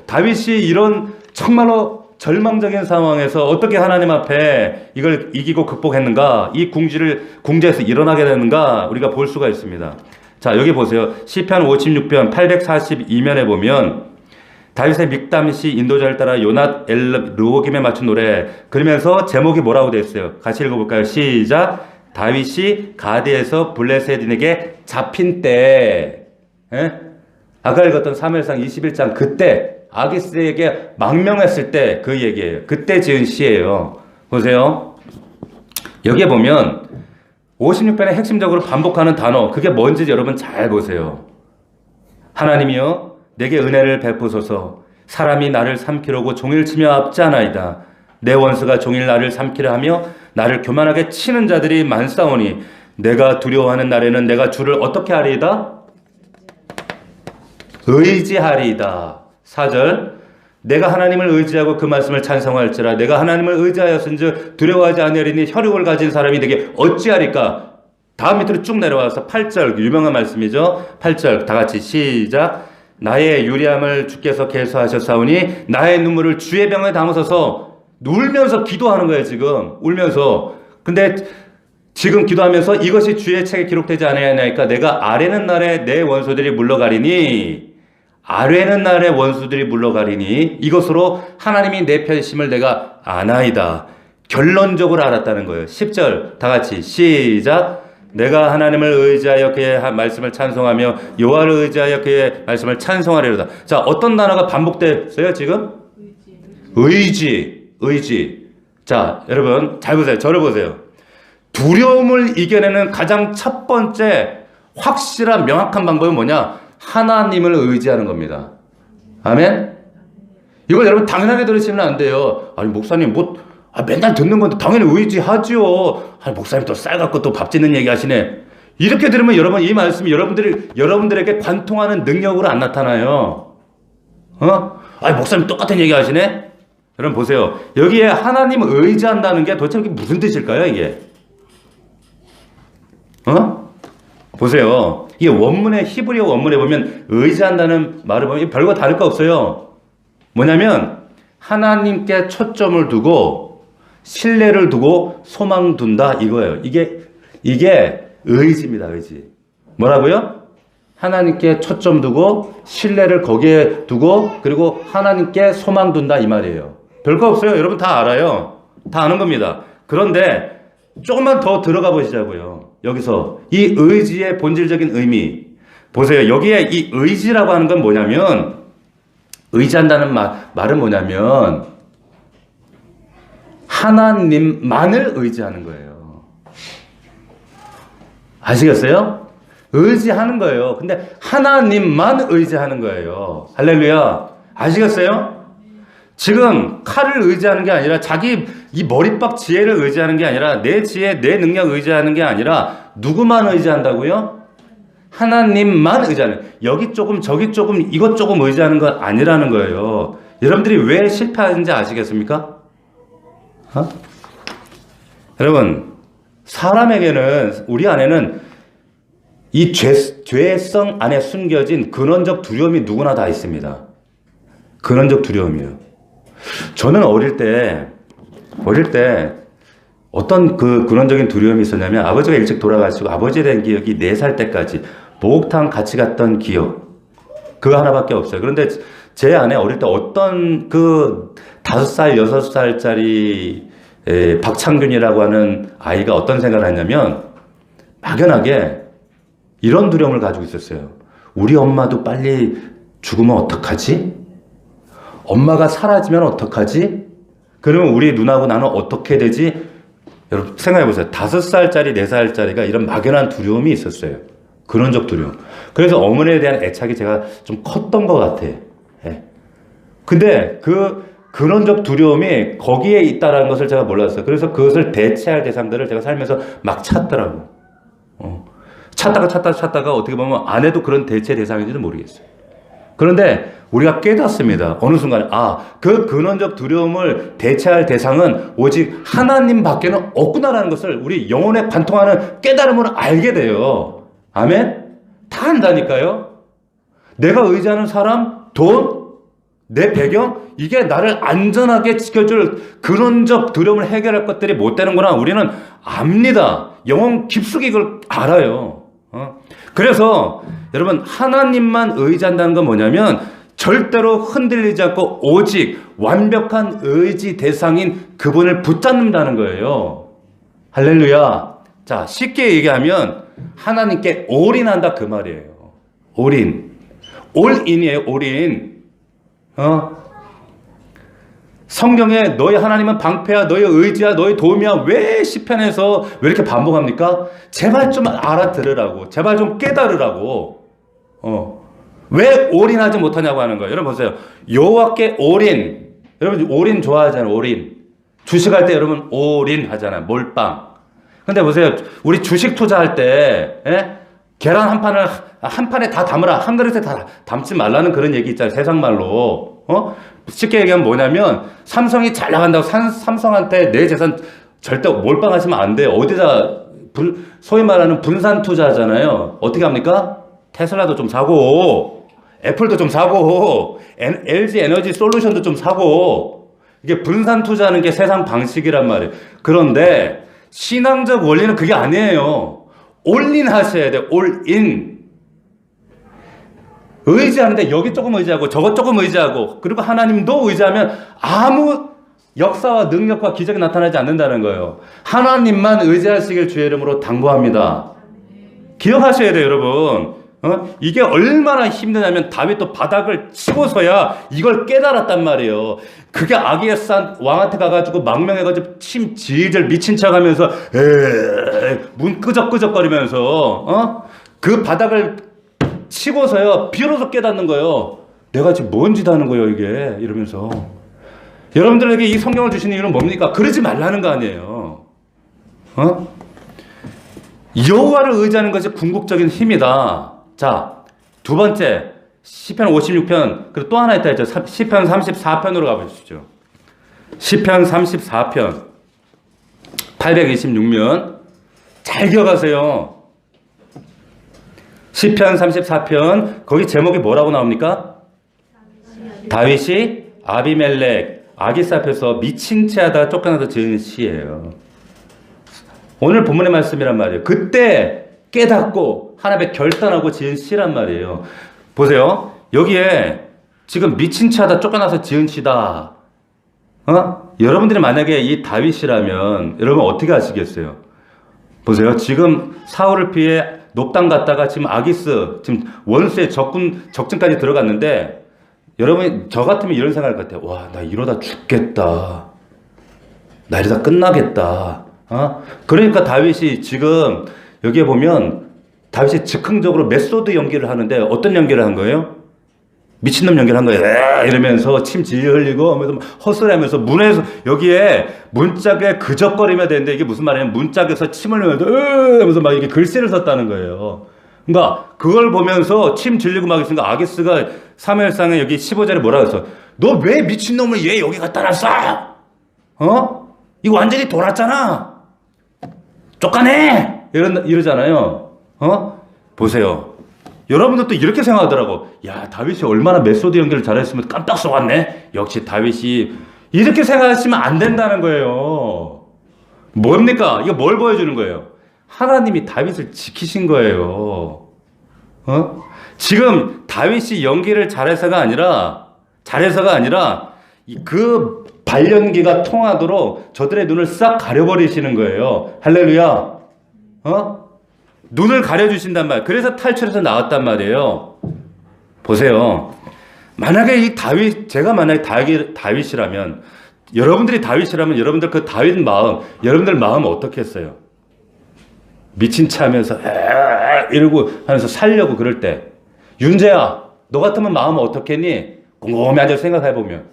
다윗이 이런 정말로 절망적인 상황에서 어떻게 하나님 앞에 이걸 이기고 극복했는가, 이 궁지에서 일어나게 되는가 우리가 볼 수가 있습니다. 자, 여기 보세요. 시편 56편 842면에 보면 다윗의 믹담시 인도자를 따라 요낫 르호김에 맞춘 노래, 그러면서 제목이 뭐라고 되어 있어요? 같이 읽어볼까요? 시작. 다윗이 가드에서 블레셋인에게 잡힌 때, 아까 읽었던 사무엘상 21장 그때 아기스에게 망명했을 때 그 얘기예요. 그때 지은 시예요. 보세요. 여기에 보면 56편에 핵심적으로 반복하는 단어, 그게 뭔지 여러분 잘 보세요. 하나님이여 내게 은혜를 베푸소서. 사람이 나를 삼키려고 종일 치며 앞지하나이다. 내 원수가 종일 나를 삼키려 하며 나를 교만하게 치는 자들이 많사오니 내가 두려워하는 날에는 내가 주를 어떻게 하리이다? 의지하리이다. 4절. 내가 하나님을 의지하고 그 말씀을 찬송할지라. 내가 하나님을 의지하였은즉 두려워하지 아니하리니 혈육을 가진 사람이 되게 어찌하리까? 다음 밑으로 쭉 내려와서 8절, 유명한 말씀이죠. 8절 다 같이 시작. 나의 유리함을 주께서 계수하셨사오니 나의 눈물을 주의 병에 담으소서. 울면서 기도하는 거예요. 지금 울면서. 근데 지금 기도하면서 이것이 주의 책에 기록되지 아니하나이까? 내가 아뢰는 날에 내 원수들이 물러가리니, 아뢰는 날에 원수들이 물러가리니 이것으로 하나님이 내 편심을 내가 아나이다. 결론적으로 알았다는 거예요. 10절 다 같이 시작. 내가 하나님을 의지하여 그의 말씀을 찬송하며 여호와를 의지하여 그의 말씀을 찬송하리로다. 자, 어떤 단어가 반복됐어요 지금? 의지. 자, 여러분 잘 보세요. 저를 보세요. 두려움을 이겨내는 가장 첫 번째 확실한 명확한 방법은 뭐냐? 하나님을 의지하는 겁니다. 아멘? 이걸 여러분 당연하게 들으시면 안 돼요. 아니 목사님 맨날 듣는 건데 당연히 의지하죠. 아니 목사님 또 쌀 갖고 또 밥 짓는 얘기 하시네. 이렇게 들으면 여러분 이 말씀이 여러분들에게 관통하는 능력으로 안 나타나요. 아니 목사님 똑같은 얘기 하시네. 여러분 보세요. 여기에 하나님 의지한다는 게 도대체 무슨 뜻일까요 이게? 보세요. 이게 원문에 히브리어 원문에 보면 의지한다는 말을 보면 별거 다를 거 없어요. 뭐냐면 하나님께 초점을 두고 신뢰를 두고 소망 둔다 이거예요. 이게 의지입니다. 의지. 뭐라고요? 하나님께 초점 두고 신뢰를 거기에 두고 그리고 하나님께 소망 둔다 이 말이에요. 별거 없어요. 여러분 다 알아요. 다 아는 겁니다. 그런데 조금만 더 들어가 보시자고요. 여기서 이 의지의 본질적인 의미 보세요. 여기에 이 의지라고 하는 건 뭐냐면 의지한다는 말은 뭐냐면 하나님만을 의지하는 거예요. 아시겠어요? 의지하는 거예요. 근데 하나님만 의지하는 거예요. 할렐루야. 아시겠어요? 지금 칼을 의지하는 게 아니라 자기 이 머리박 지혜를 의지하는 게 아니라 내 지혜, 내 능력 의지하는 게 아니라 누구만 의지한다고요? 하나님만 의지하는. 여기 조금 저기 조금 이것 조금 의지하는 건 아니라는 거예요. 여러분들이 왜 실패하는지 아시겠습니까? 여러분 사람에게는 우리 안에는 이 죄성 안에 숨겨진 근원적 두려움이 누구나 다 있습니다. 근원적 두려움이에요. 저는 어릴 때 어떤 그 근원적인 두려움이 있었냐면 아버지가 일찍 돌아가시고 아버지에 대한 기억이 4살 때까지 목욕탕 같이 갔던 기억 그거 하나밖에 없어요. 그런데 제 안에 어릴 때 어떤 그 5살, 6살짜리 박창균이라고 하는 아이가 어떤 생각을 했냐면 막연하게 이런 두려움을 가지고 있었어요. 우리 엄마도 빨리 죽으면 어떡하지? 엄마가 사라지면 어떡하지? 그러면 우리 누나하고 나는 어떻게 되지? 여러분 생각해보세요. 5살짜리, 4살짜리가 이런 막연한 두려움이 있었어요. 근원적 두려움. 그래서 어머니에 대한 애착이 제가 좀 컸던 것 같아. 예. 근데 그 근원적 두려움이 거기에 있다는 것을 제가 몰랐어요. 그래서 그것을 대체할 대상들을 제가 살면서 막 찾더라고. 찾다가 어떻게 보면 아내도 그런 대체 대상인지도 모르겠어요. 그런데 우리가 깨닫습니다. 어느 순간에 그 근원적 두려움을 대체할 대상은 오직 하나님밖에는 없구나라는 것을 우리 영혼에 관통하는 깨달음으로 알게 돼요. 아멘? 다 안다니까요. 내가 의지하는 사람, 돈, 내 배경, 이게 나를 안전하게 지켜줄 근원적 두려움을 해결할 것들이 못 되는구나. 우리는 압니다. 영혼 깊숙이 이걸 알아요. 그래서 여러분 하나님만 의지한다는 건 뭐냐면 절대로 흔들리지 않고 오직 완벽한 의지 대상인 그분을 붙잡는다는 거예요. 할렐루야. 자, 쉽게 얘기하면 하나님께 올인한다 그 말이에요. 올인. 올인이에요. 올인. 성경에 너희 하나님은 방패야, 너희 의지야, 너희 도움이야. 왜 시편에서 왜 이렇게 반복합니까? 제발 좀 알아들으라고. 제발 좀 깨달으라고. 왜 올인하지 못하냐고 하는 거예요. 여러분 보세요. 여호와께 올인. 여러분 올인 좋아하잖아요. 올인. 주식할 때 여러분 올인 하잖아요. 몰빵. 근데 보세요. 우리 주식 투자할 때 계란 한 판에 다 담으라. 한 그릇에 다 담지 말라는 그런 얘기 있잖아요. 세상 말로. 쉽게 얘기하면 뭐냐면 삼성이 잘 나간다고 삼성한테 내 재산 절대 몰빵하시면 안 돼요. 어디다 소위 말하는 분산 투자하잖아요. 어떻게 합니까? 테슬라도 좀 사고 애플도 좀 사고 LG 에너지 솔루션도 좀 사고 이게 분산 투자하는 게 세상 방식이란 말이에요. 그런데 신앙적 원리는 그게 아니에요. 올인 하셔야 돼요. 올인. 의지하는데 여기 조금 의지하고 저것 조금 의지하고 그리고 하나님도 의지하면 아무 역사와 능력과 기적이 나타나지 않는다는 거예요. 하나님만 의지하시길 주의 이름으로 당부합니다. 기억하셔야 돼요, 여러분. 이게 얼마나 힘드냐면 다윗도 바닥을 치고서야 이걸 깨달았단 말이에요. 그게 아기야산 왕한테 가가지고 망명해가지고 침 질질 미친 척하면서 문 끄적끄적거리면서 그 바닥을 치고서요 비로소 깨닫는 거예요. 내가 지금 뭔 짓 하는 거예요 이게 이러면서. 여러분들에게 이 성경을 주신 이유는 뭡니까? 그러지 말라는 거 아니에요. 여호와를 의지하는 것이 궁극적인 힘이다. 자, 두 번째 시편 56편 그리고 또 하나 있다 했죠. 시편 34편으로 가보시죠. 시편 34편 826면 잘 기억하세요. 시편 34편 거기 제목이 뭐라고 나옵니까? 다윗이 아비멜렉 아기스 앞에서 미친 채 하다가 쫓겨나서 지은 시예요. 오늘 본문의 말씀이란 말이에요. 그때 깨닫고 하나님의 결단하고 지은 시란 말이에요. 보세요. 여기에 지금 미친 채 하다 쫓겨나서 지은 시다. 여러분들이 만약에 이 다윗이라면 여러분 어떻게 하시겠어요? 보세요. 지금 사울을 피해 높당 갔다가 지금 아기스 지금 원수의 적진까지 들어갔는데 여러분 저 같으면 이런 생각할 것 같아요. 와, 나 이러다 죽겠다. 나 이러다 끝나겠다. 그러니까 다윗이 지금 여기에 보면 다윗이 즉흥적으로 메소드 연기를 하는데 어떤 연기를 한 거예요? 미친놈 연기를 한 거예요. 이러면서 침 질질 흘리고 헛소리하면서 문에서 여기에 문짝에 그적거리면 되는데 이게 무슨 말이냐면 문짝에서 침을 흘리면서 하면서 막 이렇게 글씨를 썼다는 거예요. 그러니까 그걸 보면서 침 질리고 막 있으니까 아기스가 사무엘상에 여기 15절에 뭐라고 했어? 너 왜 미친놈을 얘 여기 갖다 놨어? 이거 완전히 돌았잖아. 쫓아내! 이러잖아요. 보세요. 여러분들도 이렇게 생각하더라고. 야, 다윗이 얼마나 메소드 연기를 잘했으면 깜빡 속았네. 역시 다윗이. 이렇게 생각하시면 안 된다는 거예요. 뭡니까? 이거 뭘 보여주는 거예요? 하나님이 다윗을 지키신 거예요. 지금 다윗이 연기를 잘해서가 아니라 그 발연기가 통하도록 저들의 눈을 싹 가려버리시는 거예요. 할렐루야. 눈을 가려주신단 말이에요. 그래서 탈출해서 나왔단 말이에요. 보세요. 만약에 이 다윗, 제가 만약에 다윗이라면, 여러분들이 다윗이라면 여러분들 그 다윗 마음, 여러분들 마음 어떻게 했어요? 미친 체 하면서 이러고 하면서 살려고 그럴 때, 윤재야, 너 같으면 마음은 어떻게 했니? 곰곰이 앉아서 생각해보면.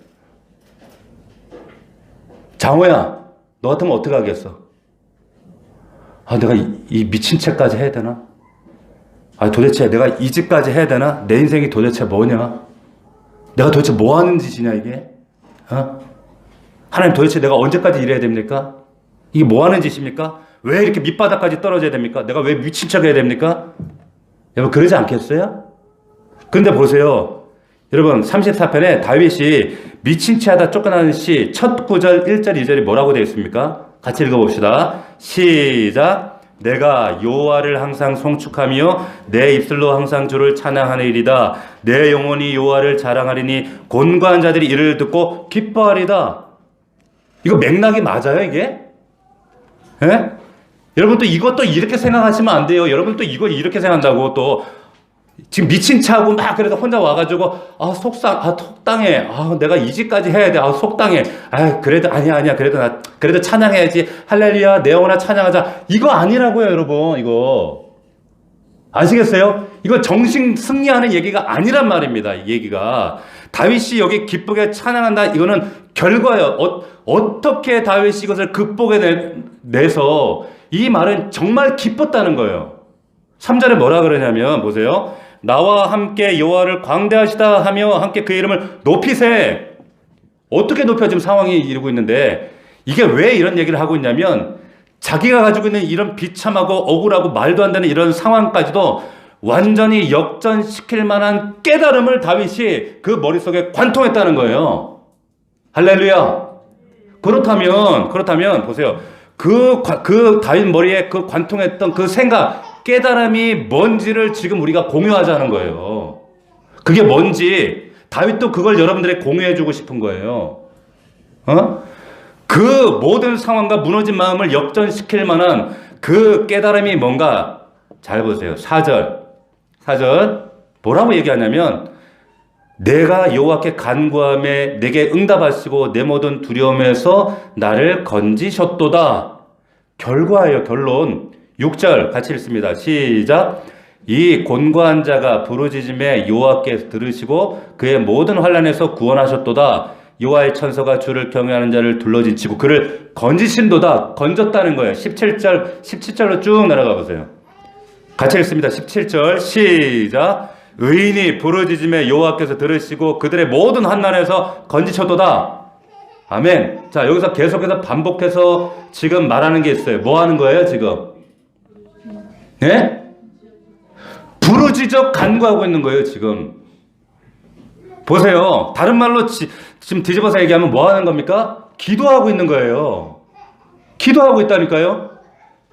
장호야, 너 같으면 어떻게 하겠어? 아, 내가 이 미친 채까지 해야 되나? 아, 도대체 내가 이 짓까지 해야 되나? 내 인생이 도대체 뭐냐? 내가 도대체 뭐 하는 짓이냐, 이게? 어? 하나님, 도대체 내가 언제까지 일해야 됩니까? 이게 뭐 하는 짓입니까? 왜 이렇게 밑바닥까지 떨어져야 됩니까? 내가 왜 미친 척 해야 됩니까? 여러분, 그러지 않겠어요? 근데 보세요. 여러분, 34편에 다윗이 미친 채 하다 쫓겨나는 시 첫 구절 1절 2절이 뭐라고 되어 있습니까? 같이 읽어봅시다. 시작. 내가 여호와를 항상 송축하며 내 입술로 항상 주를 찬양하리이다. 내 영혼이 여호와를 자랑하리니 곤고한 자들이 이를 듣고 기뻐하리다. 이거 맥락이 맞아요, 이게? 예? 여러분 또 이것도 이렇게 생각하시면 안 돼요. 여러분 또 이거 이렇게 생각한다고 또 지금 미친 차고 막 그래도 혼자 와가지고 속상해. 내가 이 짓까지 해야 돼. 속당해. 그래도 아니야. 그래도 찬양해야지. 할렐루야, 내 영혼아 찬양하자. 이거 아니라고요, 여러분. 이거 아시겠어요? 이거 정신 승리하는 얘기가 아니란 말입니다. 이 얘기가 다윗이 여기 기쁘게 찬양한다. 이거는 결과예요. 어떻게 다윗이 이것을 극복해내서 이 말은 정말 기뻤다는 거예요. 3절에 뭐라 그러냐면 보세요. 나와 함께 여호와를 광대하시다 하며 함께 그 이름을 높이세. 어떻게 높여 지금 상황이 이루고 있는데 이게 왜 이런 얘기를 하고 있냐면 자기가 가지고 있는 이런 비참하고 억울하고 말도 안 되는 이런 상황까지도 완전히 역전시킬 만한 깨달음을 다윗이 그 머릿속에 관통했다는 거예요. 할렐루야. 그렇다면 보세요. 그 다윗 머리에 그 관통했던 그 생각, 깨달음이 뭔지를 지금 우리가 공유하자는 거예요. 그게 뭔지 다윗도 그걸 여러분들에게 공유해주고 싶은 거예요. 그 모든 상황과 무너진 마음을 역전시킬 만한 그 깨달음이 뭔가 잘 보세요. 4절 뭐라고 얘기하냐면 내가 여호와께 간구함에 내게 응답하시고 내 모든 두려움에서 나를 건지셨도다. 결과예요. 결론. 6절 같이 읽습니다. 시작. 이 곤고한 자가 부르짖음에 여호와께서 들으시고 그의 모든 환난에서 구원하셨도다. 여호와의 천사가 주를 경외하는 자를 둘러진치고 그를 건지신도다. 건졌다는 거예요. 17절로 쭉 내려가 보세요. 같이 읽습니다. 17절 시작. 의인이 부르짖음에 여호와께서 들으시고 그들의 모든 환난에서 건지셨도다. 아멘. 자, 여기서 계속해서 반복해서 지금 말하는 게 있어요. 뭐 하는 거예요, 지금? 예? 부르짖어 간구하고 있는 거예요, 지금. 보세요. 다른 말로 지금 뒤집어서 얘기하면 뭐 하는 겁니까? 기도하고 있는 거예요. 기도하고 있다니까요.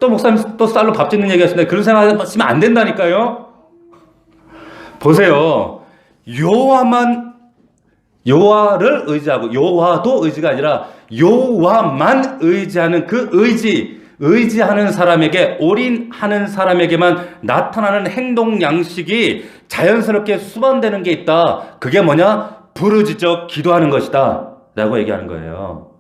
또 목사님 또 쌀로 밥 짓는 얘기 하시는데 그런 생각 하시면 안 된다니까요. 보세요. 여호와를 의지하고 여호와도 의지가 아니라 여호와만 의지하는 그 의지하는 사람에게 올인하는 사람에게만 나타나는 행동 양식이 자연스럽게 수반되는 게 있다. 그게 뭐냐? 부르짖어 기도하는 것이다 라고 얘기하는 거예요.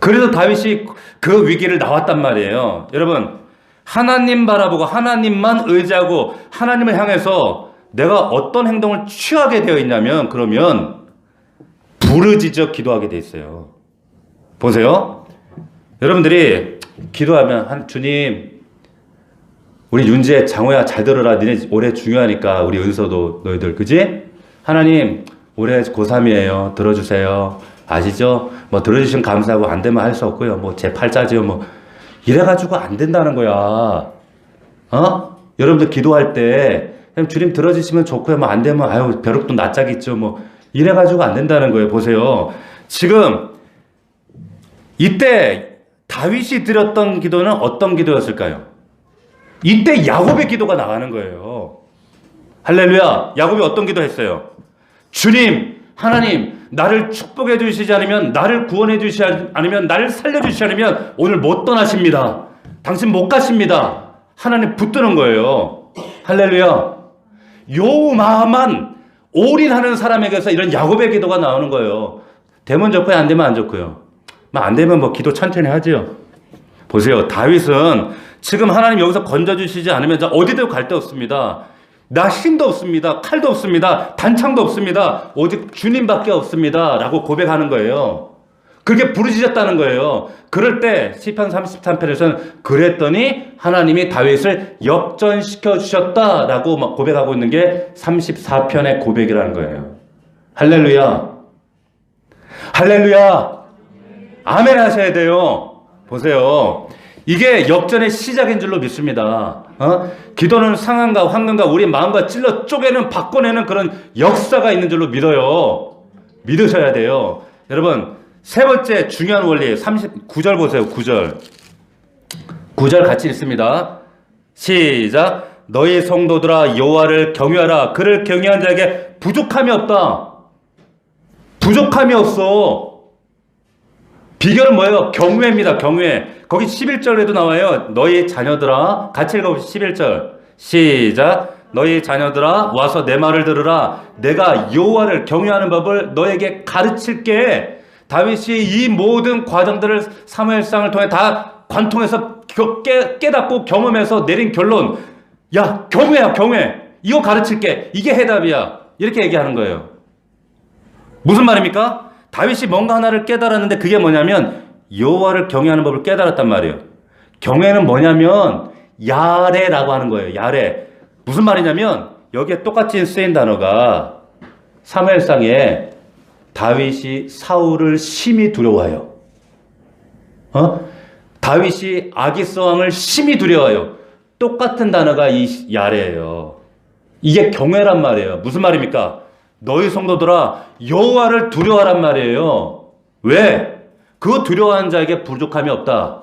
그래서 다윗이 그 위기를 나왔단 말이에요. 여러분, 하나님 바라보고 하나님만 의지하고 하나님을 향해서 내가 어떤 행동을 취하게 되어 있냐면 그러면 부르짖어 기도하게 돼 있어요. 보세요. 여러분들이 기도하면 주님, 우리 윤재, 장호야 잘 들어라. 니네 올해 중요하니까 우리 은서도 너희들 그지? 하나님 올해 고3이에요. 들어주세요. 아시죠? 뭐 들어주시면 감사하고 안 되면 할 수 없고요. 뭐 제 팔자지요. 뭐 이래가지고 안 된다는 거야. 여러분들 기도할 때 주님 들어주시면 좋고요. 뭐 안 되면 아유 벼룩도 낯짝이 있죠. 뭐 이래가지고 안 된다는 거예요. 보세요. 지금 이때 다윗이 드렸던 기도는 어떤 기도였을까요? 이때 야곱의 기도가 나가는 거예요. 할렐루야. 야곱이 어떤 기도 했어요? 주님, 하나님, 나를 축복해 주시지 않으면, 나를 구원해 주시지 않으면, 나를 살려 주시지 않으면 오늘 못 떠나십니다. 당신 못 가십니다. 하나님 붙드는 거예요. 할렐루야. 여호와만 올인하는 사람에게서 이런 야곱의 기도가 나오는 거예요. 되면 좋고요, 안 되면 안 좋고요. 안 되면 뭐 기도 천천히 하지요. 보세요. 다윗은 지금 하나님 여기서 건져주시지 않으면 어디도 갈 데 없습니다. 나 힘도 없습니다. 칼도 없습니다. 단창도 없습니다. 오직 주님밖에 없습니다. 라고 고백하는 거예요. 그렇게 부르짖었다는 거예요. 그럴 때 시편 33편에서는 그랬더니 하나님이 다윗을 역전시켜 주셨다라고 막 고백하고 있는 게 34편의 고백이라는 거예요. 할렐루야. 할렐루야. 아멘 하셔야 돼요. 보세요. 이게 역전의 시작인 줄로 믿습니다. 기도는 상황과 환경과 우리 마음과 찔러 쪼개는 바꿔내는 그런 역사가 있는 줄로 믿어요. 믿으셔야 돼요. 여러분, 세 번째 중요한 원리 39절 보세요. 9절 같이 읽습니다. 시작. 너희 성도들아 여호와를 경외하라. 그를 경외한 자에게 부족함이 없다. 부족함이 없어. 비결은 뭐예요? 경외입니다. 경외. 거기 11절에도 나와요. 너희 자녀들아, 같이 읽어보시죠. 11절 시작. 너희 자녀들아 와서 내 말을 들으라. 내가 여호와를 경외하는 법을 너에게 가르칠게. 다윗이 이 모든 과정들을 사무엘상을 통해 다 관통해서 깨닫고 경험해서 내린 결론. 야, 경외야, 경외. 이거 가르칠게. 이게 해답이야. 이렇게 얘기하는 거예요. 무슨 말입니까? 다윗이 뭔가 하나를 깨달았는데 그게 뭐냐면 여호와를 경외하는 법을 깨달았단 말이에요. 경외는 뭐냐면 야레라고 하는 거예요. 야레. 무슨 말이냐면 여기에 똑같이 쓰인 단어가 사무엘상에 다윗이 사울을 심히 두려워해요. 다윗이 아기스 왕을 심히 두려워해요. 똑같은 단어가 이 야레예요. 이게 경외란 말이에요. 무슨 말입니까? 너희 성도들아 여호와를 두려워하란 말이에요. 왜? 그 두려워하는 자에게 부족함이 없다.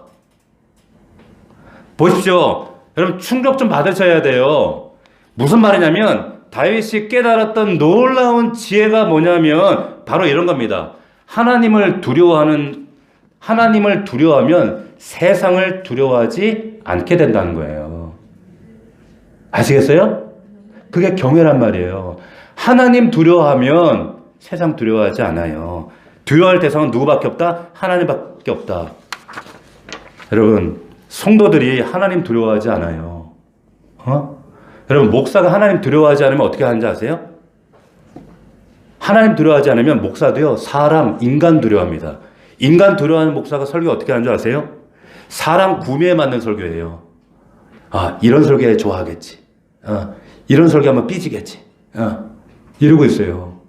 보십시오. 여러분 충격 좀 받으셔야 돼요. 무슨 말이냐면 다윗이 깨달았던 놀라운 지혜가 뭐냐면 바로 이런 겁니다. 하나님을 두려워하면 세상을 두려워하지 않게 된다는 거예요. 아시겠어요? 그게 경외란 말이에요. 하나님 두려워하면 세상 두려워하지 않아요. 두려워할 대상은 누구밖에 없다? 하나님밖에 없다. 여러분, 성도들이 하나님 두려워하지 않아요. 여러분, 목사가 하나님 두려워하지 않으면 어떻게 하는지 아세요? 하나님 두려워하지 않으면 목사도요, 인간 두려워합니다. 인간 두려워하는 목사가 설교 어떻게 하는 줄 아세요? 사람 구미에 맞는 설교예요. 이런 설교에 좋아하겠지. 이런 설교하면 삐지겠지. 이러고 있어요.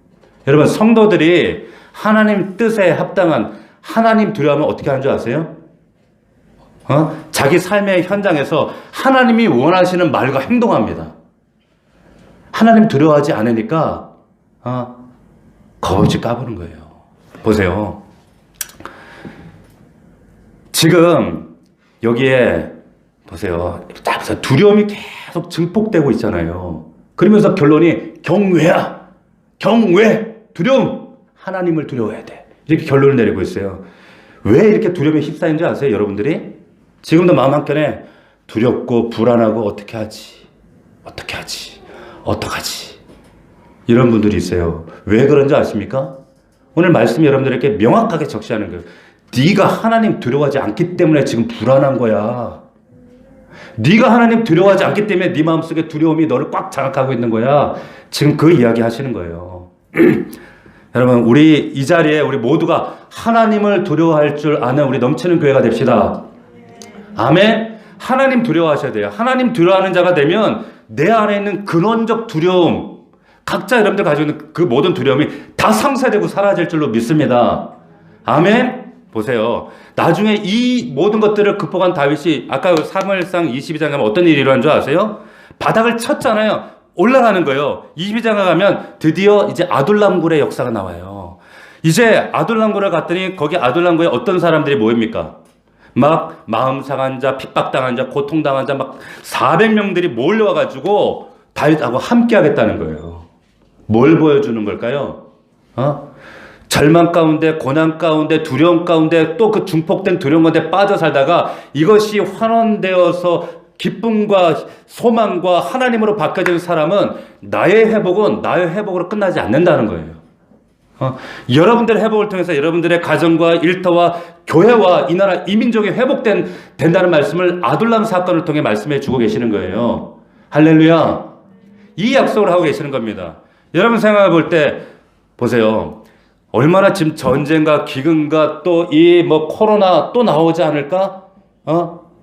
여러분, 성도들이 하나님 뜻에 합당한 하나님 두려워하면 어떻게 하는 줄 아세요? 자기 삶의 현장에서 하나님이 원하시는 말과 행동합니다. 하나님 두려워하지 않으니까 겁없이 까부는 거예요. 보세요. 지금 여기에 보세요. 두려움이 계속 증폭되고 있잖아요. 그러면서 결론이 경외야. 경외. 두려움. 하나님을 두려워해야 돼. 이렇게 결론을 내리고 있어요. 왜 이렇게 두려움에 휩싸인지 아세요? 여러분들이? 지금도 마음 한켠에 두렵고 불안하고 어떡하지? 이런 분들이 있어요. 왜 그런지 아십니까? 오늘 말씀이 여러분들에게 명확하게 적시하는 거예요. 네가 하나님 두려워하지 않기 때문에 지금 불안한 거야. 네가 하나님 두려워하지 않기 때문에 네 마음속에 두려움이 너를 꽉 장악하고 있는 거야. 지금 그 이야기 하시는 거예요. 여러분, 우리 이 자리에 우리 모두가 하나님을 두려워할 줄 아는 우리 넘치는 교회가 됩시다. 아멘. 하나님 두려워하셔야 돼요. 하나님 두려워하는 자가 되면 내 안에 있는 근원적 두려움, 각자 여러분들 가지고 있는 그 모든 두려움이 다 상쇄되고 사라질 줄로 믿습니다. 아멘. 보세요. 나중에 이 모든 것들을 극복한 다윗이 아까 사무엘상 22장 가면 어떤 일이 일어난 줄 아세요? 바닥을 쳤잖아요. 올라가는 거예요. 22장에 가면 드디어 이제 아둘람굴의 역사가 나와요. 이제 아둘람굴을 갔더니 거기 아둘람굴에 어떤 사람들이 모입니까? 막 마음 상한 자, 핍박당한 자, 고통당한 자 막 400명들이 몰려와가지고 다윗하고 함께 하겠다는 거예요. 뭘 보여주는 걸까요? 절망 가운데, 고난 가운데, 두려움 가운데 또 그 중폭된 두려움 가운데 빠져 살다가 이것이 환원되어서 기쁨과 소망과 하나님으로 바뀌어진 사람은 나의 회복으로 끝나지 않는다는 거예요. 여러분들의 회복을 통해서 여러분들의 가정과 일터와 교회와 이 나라 이민족이 된다는 말씀을 아둘람 사건을 통해 말씀해 주고 계시는 거예요. 할렐루야. 이 약속을 하고 계시는 겁니다. 여러분 생각해 볼 때 보세요. 얼마나 지금 전쟁과 기근과 또 이 코로나 또 나오지 않을까?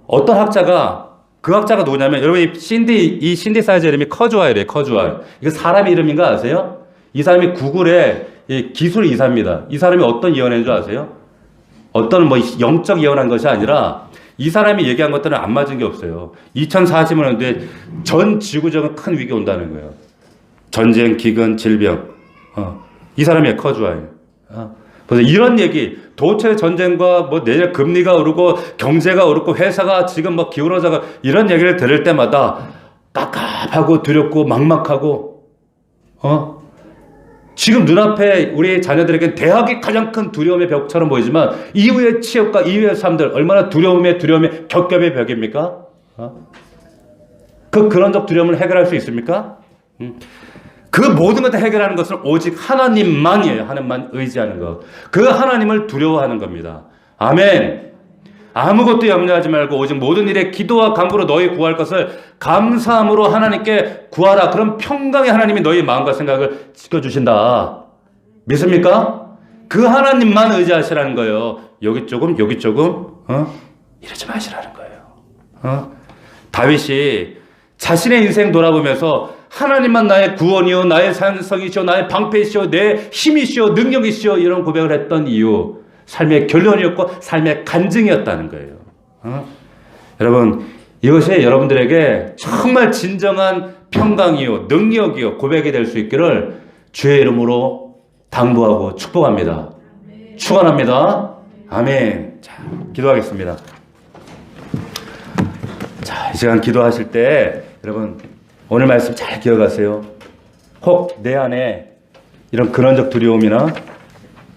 어떤 학자가 그 학자가 누구냐면 여러분 이 신디 사이즈 이름이 커주아이래요. 커주아이. 이거 사람 이름인가 아세요? 이 사람이 구글의 이 기술 이사입니다. 이 사람이 어떤 예언인 줄 아세요? 어떤 영적 예언한 것이 아니라 이 사람이 얘기한 것들은 안 맞은 게 없어요. 2040년도에 전 지구적인 큰 위기 온다는 거예요. 전쟁, 기근, 질병. 이 사람이 커주아이. 그래서 이런 얘기, 도처의 전쟁과 내년 금리가 오르고 경제가 오르고 회사가 지금 기울어져가 이런 얘기를 들을 때마다 깝깝하고 두렵고 막막하고 지금 눈앞에 우리 자녀들에겐 대학이 가장 큰 두려움의 벽처럼 보이지만 이후의 취업과 이후의 삶들 얼마나 두려움의 겹겹의 벽입니까? 그런 적 두려움을 해결할 수 있습니까? 그 모든 것을 해결하는 것은 오직 하나님만이에요. 하나님만 의지하는 것. 그 하나님을 두려워하는 겁니다. 아멘. 아무것도 염려하지 말고 오직 모든 일에 기도와 간구로 너희 구할 것을 감사함으로 하나님께 구하라. 그럼 평강의 하나님이 너희 마음과 생각을 지켜주신다. 믿습니까? 그 하나님만 의지하시라는 거예요. 여기 조금 이러지 마시라는 거예요. 다윗이 자신의 인생 돌아보면서 하나님만 나의 구원이요 나의 산성이시오 나의 방패이시오 내 힘이시오 능력이시오 이런 고백을 했던 이유 삶의 결론이었고 삶의 간증이었다는 거예요. 여러분 이것이 여러분들에게 정말 진정한 평강이요 능력이요 고백이 될 수 있기를 주의 이름으로 당부하고 축복합니다. 축원합니다. 아멘. 자, 기도하겠습니다. 자, 이 시간 기도하실 때 여러분 오늘 말씀 잘 기억하세요. 혹 내 안에 이런 근원적 두려움이나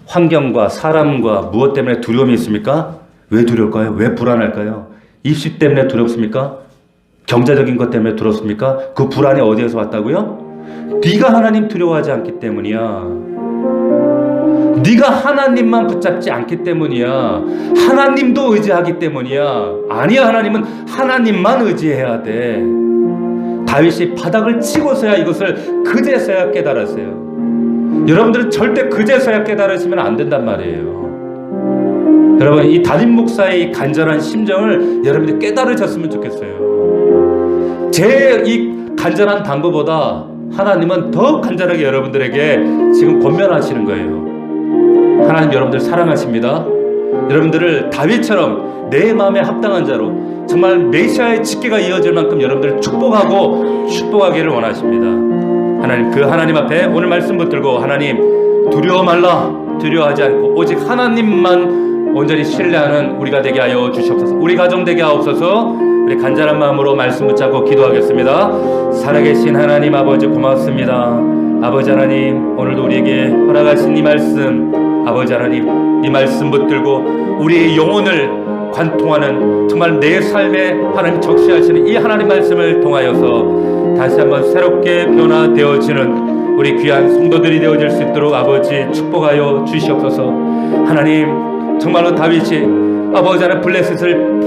환경과 사람과 무엇 때문에 두려움이 있습니까? 왜 두려울까요? 왜 불안할까요? 입시 때문에 두렵습니까? 경제적인 것 때문에 두렵습니까? 그 불안이 어디에서 왔다고요? 네가 하나님 두려워하지 않기 때문이야. 네가 하나님만 붙잡지 않기 때문이야. 하나님도 의지하기 때문이야. 아니야. 하나님은 하나님만 의지해야 돼. 다윗이 바닥을 치고서야 이것을 그제서야 깨달았어요. 여러분들은 절대 그제서야 깨달으시면 안 된단 말이에요. 여러분 이 담임 목사의 이 간절한 심정을 여러분들이 깨달으셨으면 좋겠어요. 제 이 간절한 당부보다 하나님은 더 간절하게 여러분들에게 지금 권면하시는 거예요. 하나님 여러분들 사랑하십니다. 여러분들을 다윗처럼 내 마음에 합당한 자로 정말 메시아의 직계가 이어질 만큼 여러분들을 축복하기를 원하십니다. 하나님 그 하나님 앞에 오늘 말씀 붙들고 하나님 두려워 말라 두려워하지 않고 오직 하나님만 온전히 신뢰하는 우리가 되게 하여 주시옵소서. 우리 가정 되게 하옵소서. 우리 간절한 마음으로 말씀 붙잡고 기도하겠습니다. 살아계신 하나님 아버지 고맙습니다. 아버지 하나님 오늘도 우리에게 허락하신 이 말씀 아버지 하나님 이 말씀 붙들고 우리의 영혼을 관통하는 정말 내 삶에 하나님 적시하시는 이 하나님 말씀을 통하여서 다시 한번 새롭게 변화되어지는 우리 귀한 성도들이 되어질 수 있도록 아버지 축복하여 주시옵소서. 하나님 정말로 다윗이 아버지 하나님 블레셋을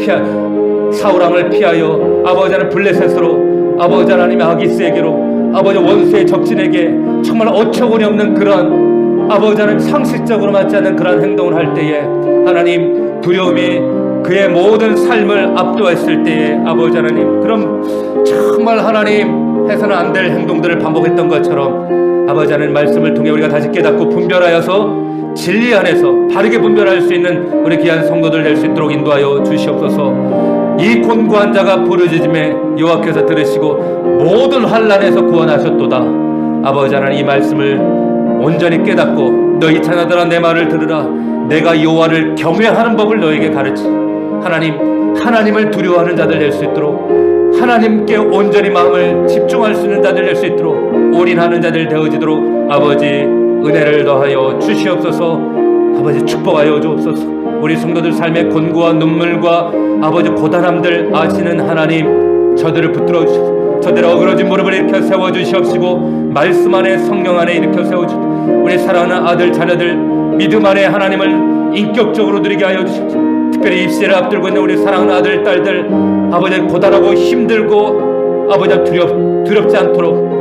사울왕을 피하여 아버지 하나님 블레셋으로 아버지 하나님 아기스에게로 아버지 원수의 적진에게 정말 어처구니 없는 그런 아버지 하나님 상식적으로 맞지 않는 그런 행동을 할 때에 하나님 두려움이 그의 모든 삶을 압도했을 때에 아버지 하나님 그럼 정말 하나님 해서는 안 될 행동들을 반복했던 것처럼 아버지 하나님 말씀을 통해 우리가 다시 깨닫고 분별하여서 진리 안에서 바르게 분별할 수 있는 우리 귀한 성도들 될 수 있도록 인도하여 주시옵소서. 이 곤고한 자가 부르짖음에 여호와께서 들으시고 모든 환난에서 구원하셨도다. 아버지 하나님 이 말씀을 온전히 깨닫고 너희 자녀들아 내 말을 들으라. 내가 여호와를 경외하는 법을 너에게 가르치 하나님을 두려워하는 자들 될 수 있도록 하나님께 온전히 마음을 집중할 수 있는 자들 될 수 있도록 올인하는 자들 되어지도록 아버지 은혜를 더하여 주시옵소서. 아버지 축복하여 주옵소서. 우리 성도들 삶의 곤고한 눈물과 아버지 고단함들 아시는 하나님 저들을 붙들어 주시옵소서. 저들의 어그러진 무릎을 일으켜 세워주시옵시고 말씀 안에 성령 안에 일으켜 세워주시옵소서. 우리 사랑하는 아들 자녀들 믿음 안에 하나님을 인격적으로 누리게 하여 주시옵소서. 특별히 입시를 앞두고 있는 우리 사랑하는 아들 딸들 아버지 고단하고 힘들고 아버지 두렵지 않도록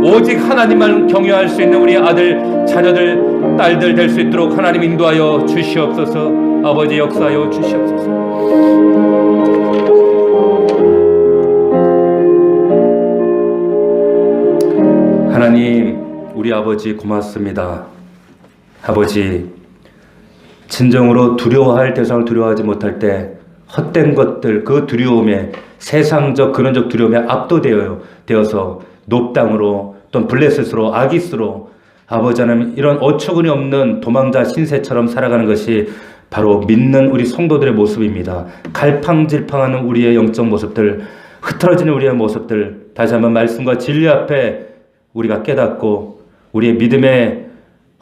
오직 하나님만 경외할 수 있는 우리 아들 자녀들 딸들 될 수 있도록 하나님 인도하여 주시옵소서. 아버지 역사하여 주시옵소서. 하나님 우리 아버지 고맙습니다. 아버지 진정으로 두려워할 대상을 두려워하지 못할 때 헛된 것들 그 두려움에 세상적 근원적 두려움에 압도되어서 높당으로 또는 블레셋으로 아기스로 아버지 하나님 이런 어처구니 없는 도망자 신세처럼 살아가는 것이 바로 믿는 우리 성도들의 모습입니다. 갈팡질팡하는 우리의 영적 모습들 흐트러지는 우리의 모습들 다시 한번 말씀과 진리 앞에 우리가 깨닫고 우리의 믿음의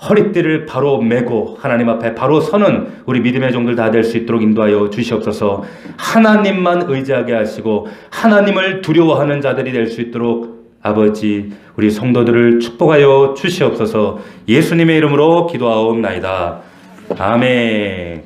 허리띠를 바로 메고 하나님 앞에 바로 서는 우리 믿음의 종들 다 될 수 있도록 인도하여 주시옵소서. 하나님만 의지하게 하시고 하나님을 두려워하는 자들이 될 수 있도록 아버지 우리 성도들을 축복하여 주시옵소서. 예수님의 이름으로 기도하옵나이다. 아멘.